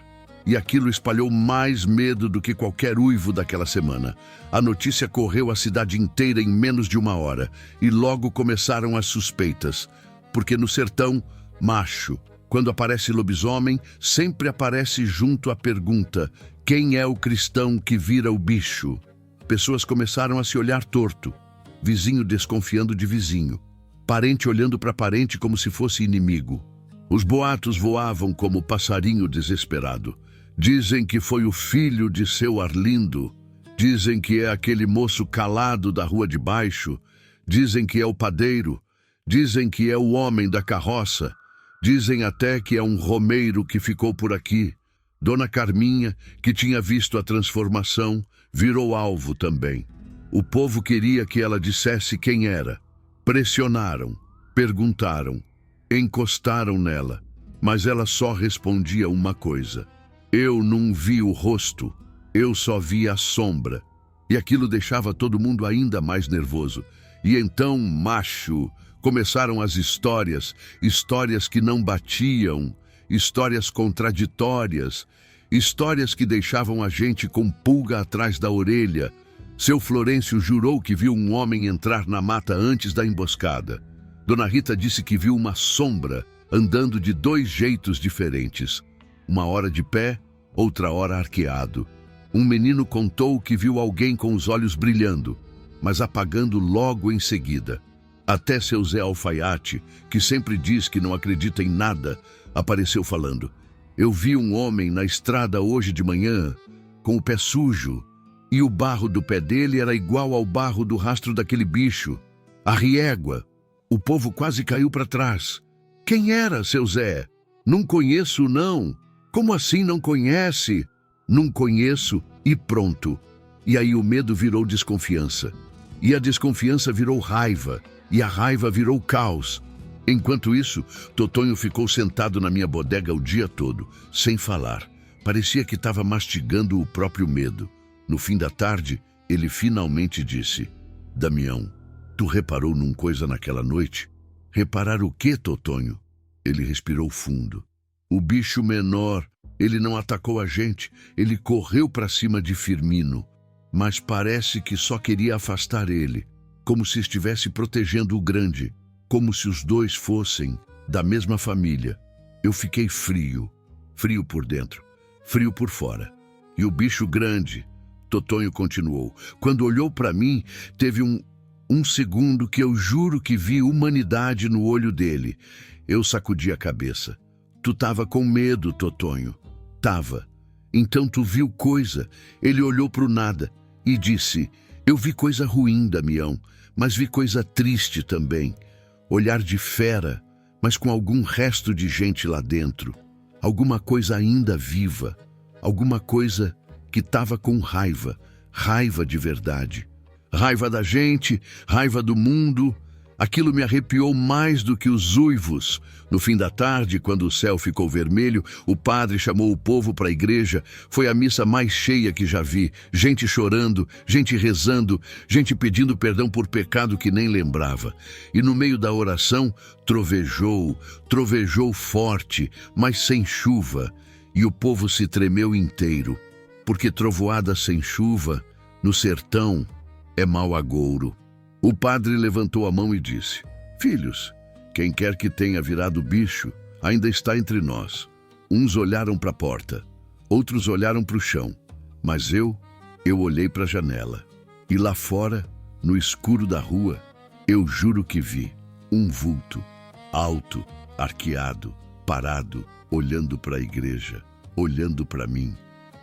E aquilo espalhou mais medo do que qualquer uivo daquela semana. A notícia correu a cidade inteira em menos de 1 hora. E logo começaram as suspeitas. Porque no sertão, macho, quando aparece lobisomem, sempre aparece junto a pergunta: quem é o cristão que vira o bicho? Pessoas começaram a se olhar torto. Vizinho desconfiando de vizinho. Parente olhando para parente como se fosse inimigo. Os boatos voavam como passarinho desesperado. Dizem que foi o filho de seu Arlindo. Dizem que é aquele moço calado da rua de baixo. Dizem que é o padeiro. Dizem que é o homem da carroça. Dizem até que é um romeiro que ficou por aqui. Dona Carminha, que tinha visto a transformação, virou alvo também. O povo queria que ela dissesse quem era. Pressionaram, perguntaram, encostaram nela, mas ela só respondia uma coisa: eu não vi o rosto, eu só vi a sombra. E aquilo deixava todo mundo ainda mais nervoso. E então, macho, começaram as histórias, histórias que não batiam, histórias contraditórias, histórias que deixavam a gente com pulga atrás da orelha. Seu Florencio jurou que viu um homem entrar na mata antes da emboscada. Dona Rita disse que viu uma sombra andando de 2 jeitos diferentes. Uma hora de pé, outra hora arqueado. Um menino contou que viu alguém com os olhos brilhando, mas apagando logo em seguida. Até seu Zé Alfaiate, que sempre diz que não acredita em nada, apareceu falando: eu vi um homem na estrada hoje de manhã, com o pé sujo, e o barro do pé dele era igual ao barro do rastro daquele bicho, a riégua. O povo quase caiu para trás. Quem era, seu Zé? Não conheço, não. Como assim não conhece? Não conheço e pronto. E aí o medo virou desconfiança. E a desconfiança virou raiva. E a raiva virou caos. Enquanto isso, Totonho ficou sentado na minha bodega o dia todo, sem falar. Parecia que estava mastigando o próprio medo. No fim da tarde, ele finalmente disse: Damião, tu reparou num coisa naquela noite? Reparar o quê, Totonho? Ele respirou fundo. O bicho menor, ele não atacou a gente, ele correu para cima de Firmino. Mas parece que só queria afastar ele, como se estivesse protegendo o grande, como se os dois fossem da mesma família. Eu fiquei frio, frio por dentro, frio por fora. E o bicho grande, Totonho continuou, quando olhou para mim, teve um segundo que eu juro que vi humanidade no olho dele. Eu sacudi a cabeça. Tu tava com medo, Totonho. Tava. Então tu viu coisa. Ele olhou pro nada e disse: eu vi coisa ruim, Damião, mas vi coisa triste também. Olhar de fera, mas com algum resto de gente lá dentro. Alguma coisa ainda viva. Alguma coisa que tava com raiva. Raiva de verdade. Raiva da gente, raiva do mundo. Aquilo me arrepiou mais do que os uivos. No fim da tarde, quando o céu ficou vermelho, o padre chamou o povo para a igreja. Foi a missa mais cheia que já vi. Gente chorando, gente rezando, gente pedindo perdão por pecado que nem lembrava. E no meio da oração, trovejou, trovejou forte, mas sem chuva. E o povo se tremeu inteiro, porque trovoada sem chuva No sertão é mau agouro. O padre levantou a mão e disse: Filhos, quem quer que tenha virado bicho ainda está entre nós. Uns olharam para a porta, outros olharam para o chão, mas eu olhei para a janela. E lá fora, no escuro da rua, eu juro que vi um vulto, alto, arqueado, parado, olhando para a igreja, olhando para mim.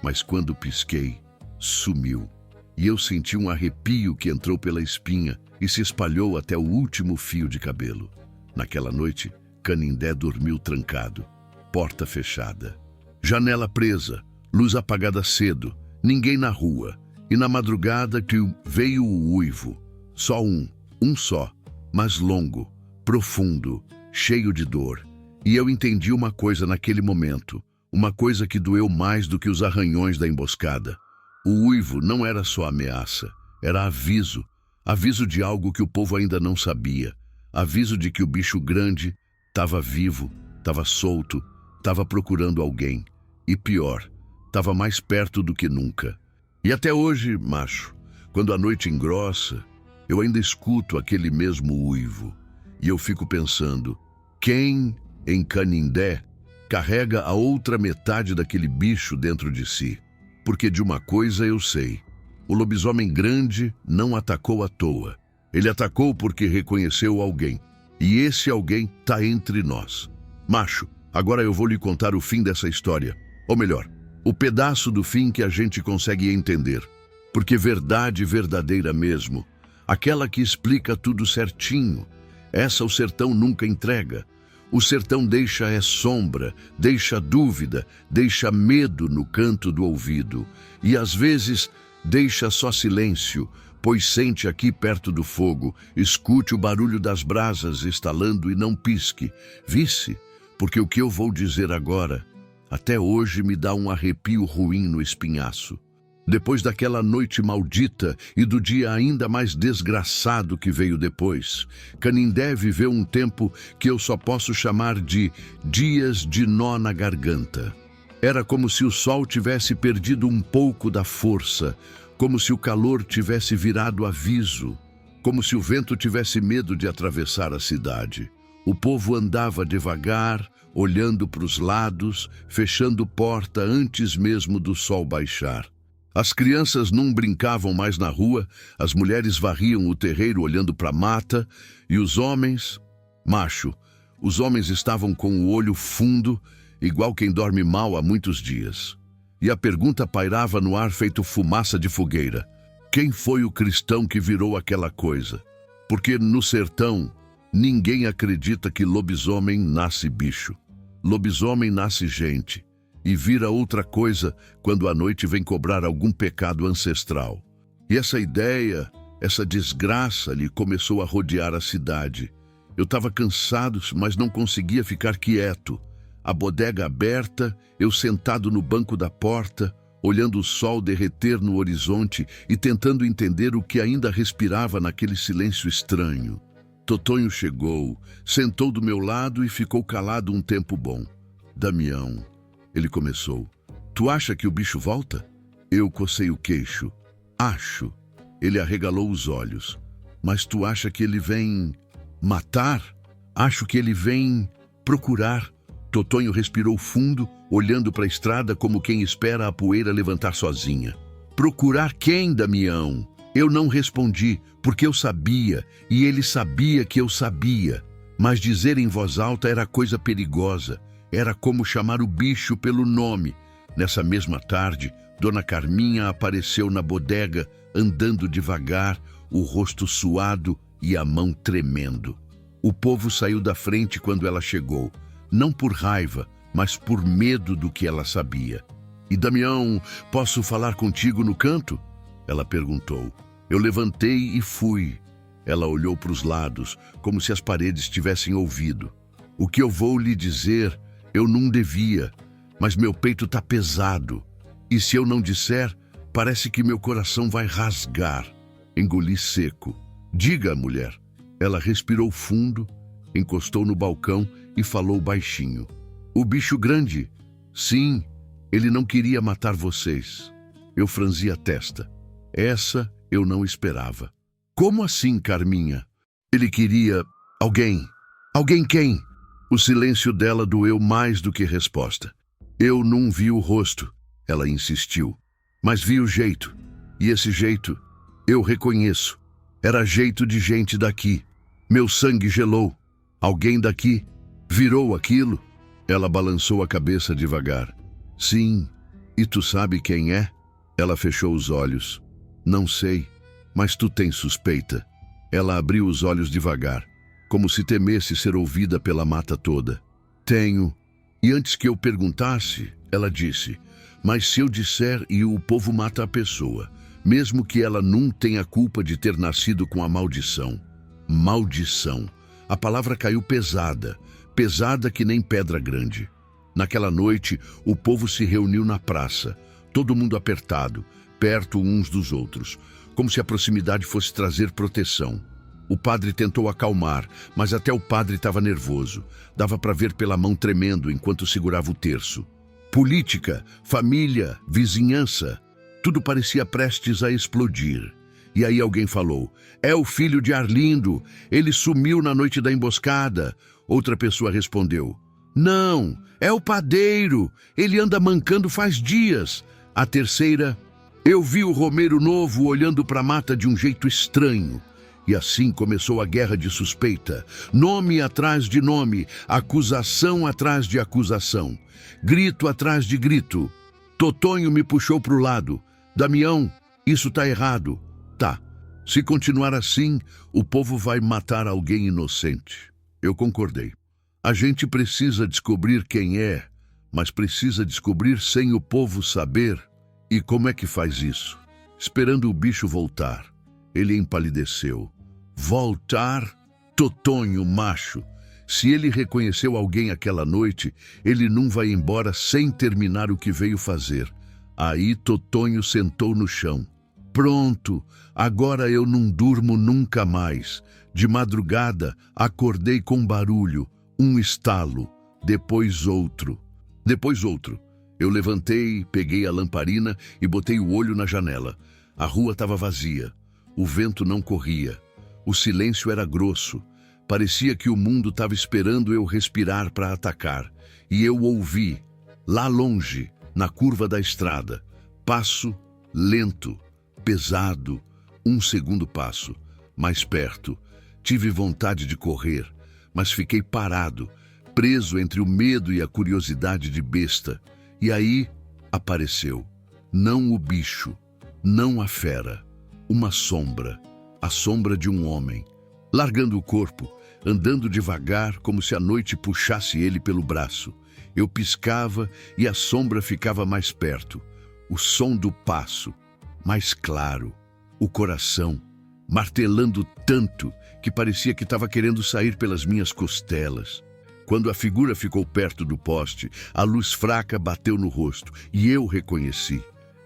Mas quando pisquei, sumiu. E eu senti um arrepio que entrou pela espinha e se espalhou até o último fio de cabelo. Naquela noite, Canindé dormiu trancado, porta fechada, janela presa, luz apagada cedo, ninguém na rua. E na madrugada que veio o uivo, só um só, mas longo, profundo, cheio de dor. E eu entendi uma coisa naquele momento, uma coisa que doeu mais do que os arranhões da emboscada. O uivo não era só ameaça, era aviso, aviso de algo que o povo ainda não sabia, aviso de que o bicho grande estava vivo, estava solto, estava procurando alguém, e pior, estava mais perto do que nunca. E até hoje, macho, quando a noite engrossa, eu ainda escuto aquele mesmo uivo, e eu fico pensando, quem em Canindé carrega a outra metade daquele bicho dentro de si? Porque de uma coisa eu sei, o lobisomem grande não atacou à toa. Ele atacou porque reconheceu alguém, e esse alguém está entre nós. Macho, agora eu vou lhe contar o fim dessa história, ou melhor, o pedaço do fim que a gente consegue entender. Porque verdade verdadeira mesmo, aquela que explica tudo certinho, essa o sertão nunca entrega. O sertão deixa sombra, deixa dúvida, deixa medo no canto do ouvido. E às vezes deixa só silêncio, pois sente aqui perto do fogo, escute o barulho das brasas estalando e não pisque. Visse, porque o que eu vou dizer agora, até hoje me dá um arrepio ruim no espinhaço. Depois daquela noite maldita e do dia ainda mais desgraçado que veio depois, Canindé viveu um tempo que eu só posso chamar de dias de nó na garganta. Era como se o sol tivesse perdido um pouco da força, como se o calor tivesse virado aviso, como se o vento tivesse medo de atravessar a cidade. O povo andava devagar, olhando para os lados, fechando porta antes mesmo do sol baixar. As crianças não brincavam mais na rua, as mulheres varriam o terreiro olhando para a mata, e os homens, macho, os homens estavam com o olho fundo, igual quem dorme mal há muitos dias. E a pergunta pairava no ar feito fumaça de fogueira. Quem foi o cristão que virou aquela coisa? Porque no sertão, ninguém acredita que lobisomem nasce bicho. Lobisomem nasce gente. E vira outra coisa quando a noite vem cobrar algum pecado ancestral. E essa ideia, essa desgraça lhe começou a rodear a cidade. Eu estava cansado, mas não conseguia ficar quieto. A bodega aberta, eu sentado no banco da porta, olhando o sol derreter no horizonte e tentando entender o que ainda respirava naquele silêncio estranho. Totonho chegou, sentou do meu lado e ficou calado um tempo bom. Damião, ele começou. Tu acha que o bicho volta? Eu cocei o queixo. Acho. Ele arregalou os olhos. Mas tu acha que ele vem matar? Acho que ele vem procurar. Totonho respirou fundo, olhando para a estrada como quem espera a poeira levantar sozinha. Procurar quem, Damião? Eu não respondi, porque eu sabia, e ele sabia que eu sabia. Mas dizer em voz alta era coisa perigosa. Era como chamar o bicho pelo nome. Nessa mesma tarde, Dona Carminha apareceu na bodega, andando devagar, o rosto suado e a mão tremendo. O povo saiu da frente quando ela chegou, não por raiva, mas por medo do que ela sabia. E Damião, posso falar contigo no canto? Ela perguntou. Eu levantei e fui. Ela olhou para os lados, como se as paredes tivessem ouvido. O que eu vou lhe dizer, eu não devia, mas meu peito está pesado. E se eu não disser, parece que meu coração vai rasgar. Engoli seco. Diga, mulher. Ela respirou fundo, encostou no balcão e falou baixinho. O bicho grande? Sim, ele não queria matar vocês. Eu franzi a testa. Essa eu não esperava. Como assim, Carminha? Ele queria alguém. Alguém quem? O silêncio dela doeu mais do que resposta. Eu não vi o rosto, ela insistiu, mas vi o jeito. E esse jeito, eu reconheço. Era jeito de gente daqui. Meu sangue gelou. Alguém daqui virou aquilo. Ela balançou a cabeça devagar. Sim, e tu sabe quem é? Ela fechou os olhos. Não sei, mas tu tens suspeita. Ela abriu os olhos devagar, como se temesse ser ouvida pela mata toda. Tenho. E antes que eu perguntasse, ela disse, mas se eu disser e o povo mata a pessoa, mesmo que ela não tenha culpa de ter nascido com a maldição. Maldição. A palavra caiu pesada, pesada que nem pedra grande. Naquela noite, o povo se reuniu na praça, todo mundo apertado, perto uns dos outros, como se a proximidade fosse trazer proteção. O padre tentou acalmar, mas até o padre estava nervoso. Dava para ver pela mão tremendo enquanto segurava o terço. Política, família, vizinhança, tudo parecia prestes a explodir. E aí alguém falou, é o filho de Arlindo, ele sumiu na noite da emboscada. Outra pessoa respondeu, não, é o padeiro, ele anda mancando faz dias. A terceira, eu vi o Romeiro Novo olhando para a mata de um jeito estranho. E assim começou a guerra de suspeita, nome atrás de nome, acusação atrás de acusação, grito atrás de grito. Totonho me puxou para o lado. Damião, isso tá errado. Tá, se continuar assim, o povo vai matar alguém inocente. Eu concordei. A gente precisa descobrir quem é, mas precisa descobrir sem o povo saber. E como é que faz isso? Esperando o bicho voltar. Ele empalideceu. Voltar? Totonho, macho. Se ele reconheceu alguém aquela noite, ele não vai embora sem terminar o que veio fazer. Aí Totonho sentou no chão. Pronto, agora eu não durmo nunca mais. De madrugada, acordei com barulho, um estalo, depois outro. Depois outro. Eu levantei, peguei a lamparina e botei o olho na janela. A rua estava vazia. O vento não corria. O silêncio era grosso. Parecia que o mundo estava esperando eu respirar para atacar. E eu ouvi, lá longe, na curva da estrada, passo lento, pesado, um segundo passo, mais perto. Tive vontade de correr, mas fiquei parado, preso entre o medo e a curiosidade de besta. E aí apareceu, não o bicho, não a fera, uma sombra, a sombra de um homem, largando o corpo, andando devagar como se a noite puxasse ele pelo braço. Eu piscava e a sombra ficava mais perto, o som do passo, mais claro, o coração, martelando tanto que parecia que estava querendo sair pelas minhas costelas. Quando a figura ficou perto do poste, a luz fraca bateu no rosto e eu reconheci.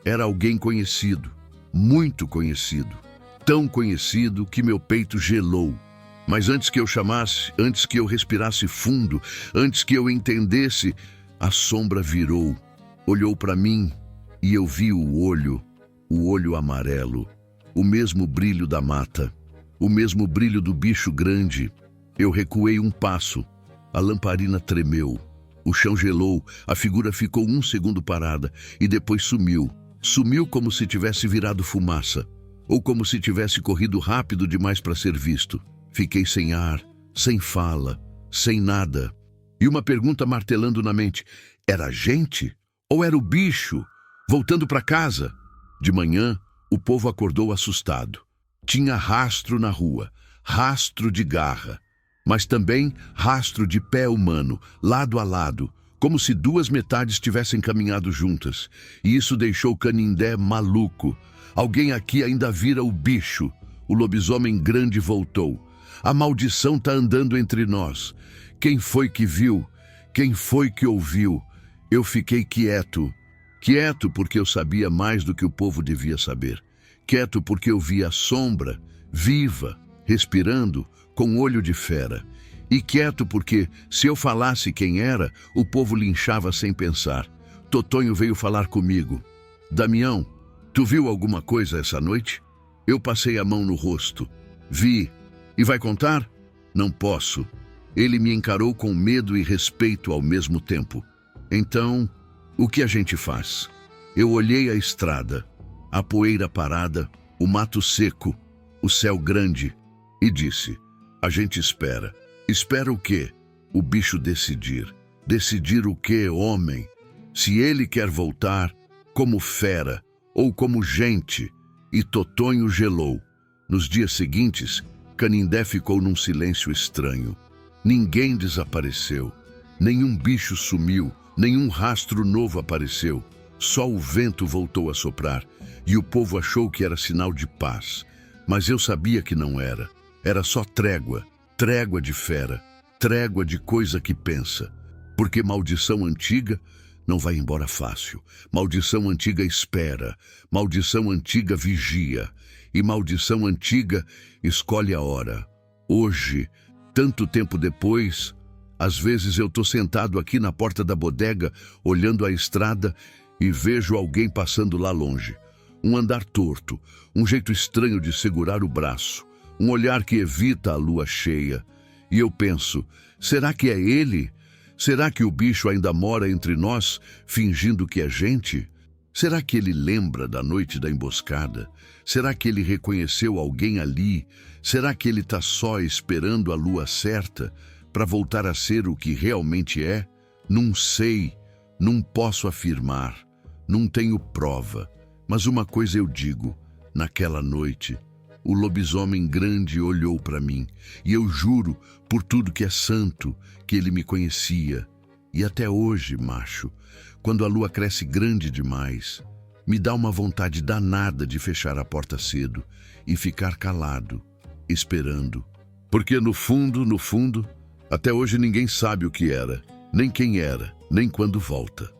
Era alguém conhecido, muito conhecido, tão conhecido que meu peito gelou. Mas antes que eu chamasse, antes que eu respirasse fundo, antes que eu entendesse, a sombra virou, olhou para mim e eu vi o olho amarelo, o mesmo brilho da mata, o mesmo brilho do bicho grande. Eu recuei um passo, a lamparina tremeu, o chão gelou, a figura ficou um segundo parada e depois sumiu. Sumiu como se tivesse virado fumaça, ou como se tivesse corrido rápido demais para ser visto. Fiquei sem ar, sem fala, sem nada. E uma pergunta martelando na mente: era gente? Ou era o bicho? Voltando para casa? De manhã, o povo acordou assustado. Tinha rastro na rua, rastro de garra, mas também rastro de pé humano, lado a lado, como se duas metades tivessem caminhado juntas. E isso deixou Canindé maluco. Alguém aqui ainda vira o bicho. O lobisomem grande voltou. A maldição tá andando entre nós. Quem foi que viu? Quem foi que ouviu? Eu fiquei quieto. Quieto porque eu sabia mais do que o povo devia saber. Quieto porque eu via a sombra, viva, respirando, com olho de fera. E quieto porque, se eu falasse quem era, o povo linchava sem pensar. Totonho veio falar comigo. Damião, Tu viu alguma coisa essa noite? Eu passei a mão no rosto. Vi. E vai contar? Não posso. Ele me encarou com medo e respeito ao mesmo tempo. Então, o que a gente faz? Eu olhei a estrada, a poeira parada, o mato seco, o céu grande, e disse: a gente espera. Espera o quê? O bicho decidir. Decidir o quê, homem? Se ele quer voltar, como fera ou como gente. E Totonho gelou. Nos dias seguintes, Canindé ficou num silêncio estranho. Ninguém desapareceu. Nenhum bicho sumiu, nenhum rastro novo apareceu. Só o vento voltou a soprar, e o povo achou que era sinal de paz. Mas eu sabia que não era. Era só trégua, trégua de fera, trégua de coisa que pensa. Porque maldição antiga não vai embora fácil. Maldição antiga espera, maldição antiga vigia, e maldição antiga escolhe a hora. Hoje, tanto tempo depois, às vezes eu tô sentado aqui na porta da bodega, olhando a estrada, e vejo alguém passando lá longe. Um andar torto, um jeito estranho de segurar o braço, um olhar que evita a lua cheia. E eu penso, será que é ele? Será que o bicho ainda mora entre nós, fingindo que é gente? Será que ele lembra da noite da emboscada? Será que ele reconheceu alguém ali? Será que ele está só esperando a lua certa para voltar a ser o que realmente é? Não sei, não posso afirmar, não tenho prova. Mas uma coisa eu digo, naquela noite, o lobisomem grande olhou para mim, e eu juro, por tudo que é santo, que ele me conhecia. E até hoje, macho, quando a lua cresce grande demais, me dá uma vontade danada de fechar a porta cedo e ficar calado, esperando. Porque no fundo, até hoje ninguém sabe o que era, nem quem era, nem quando volta.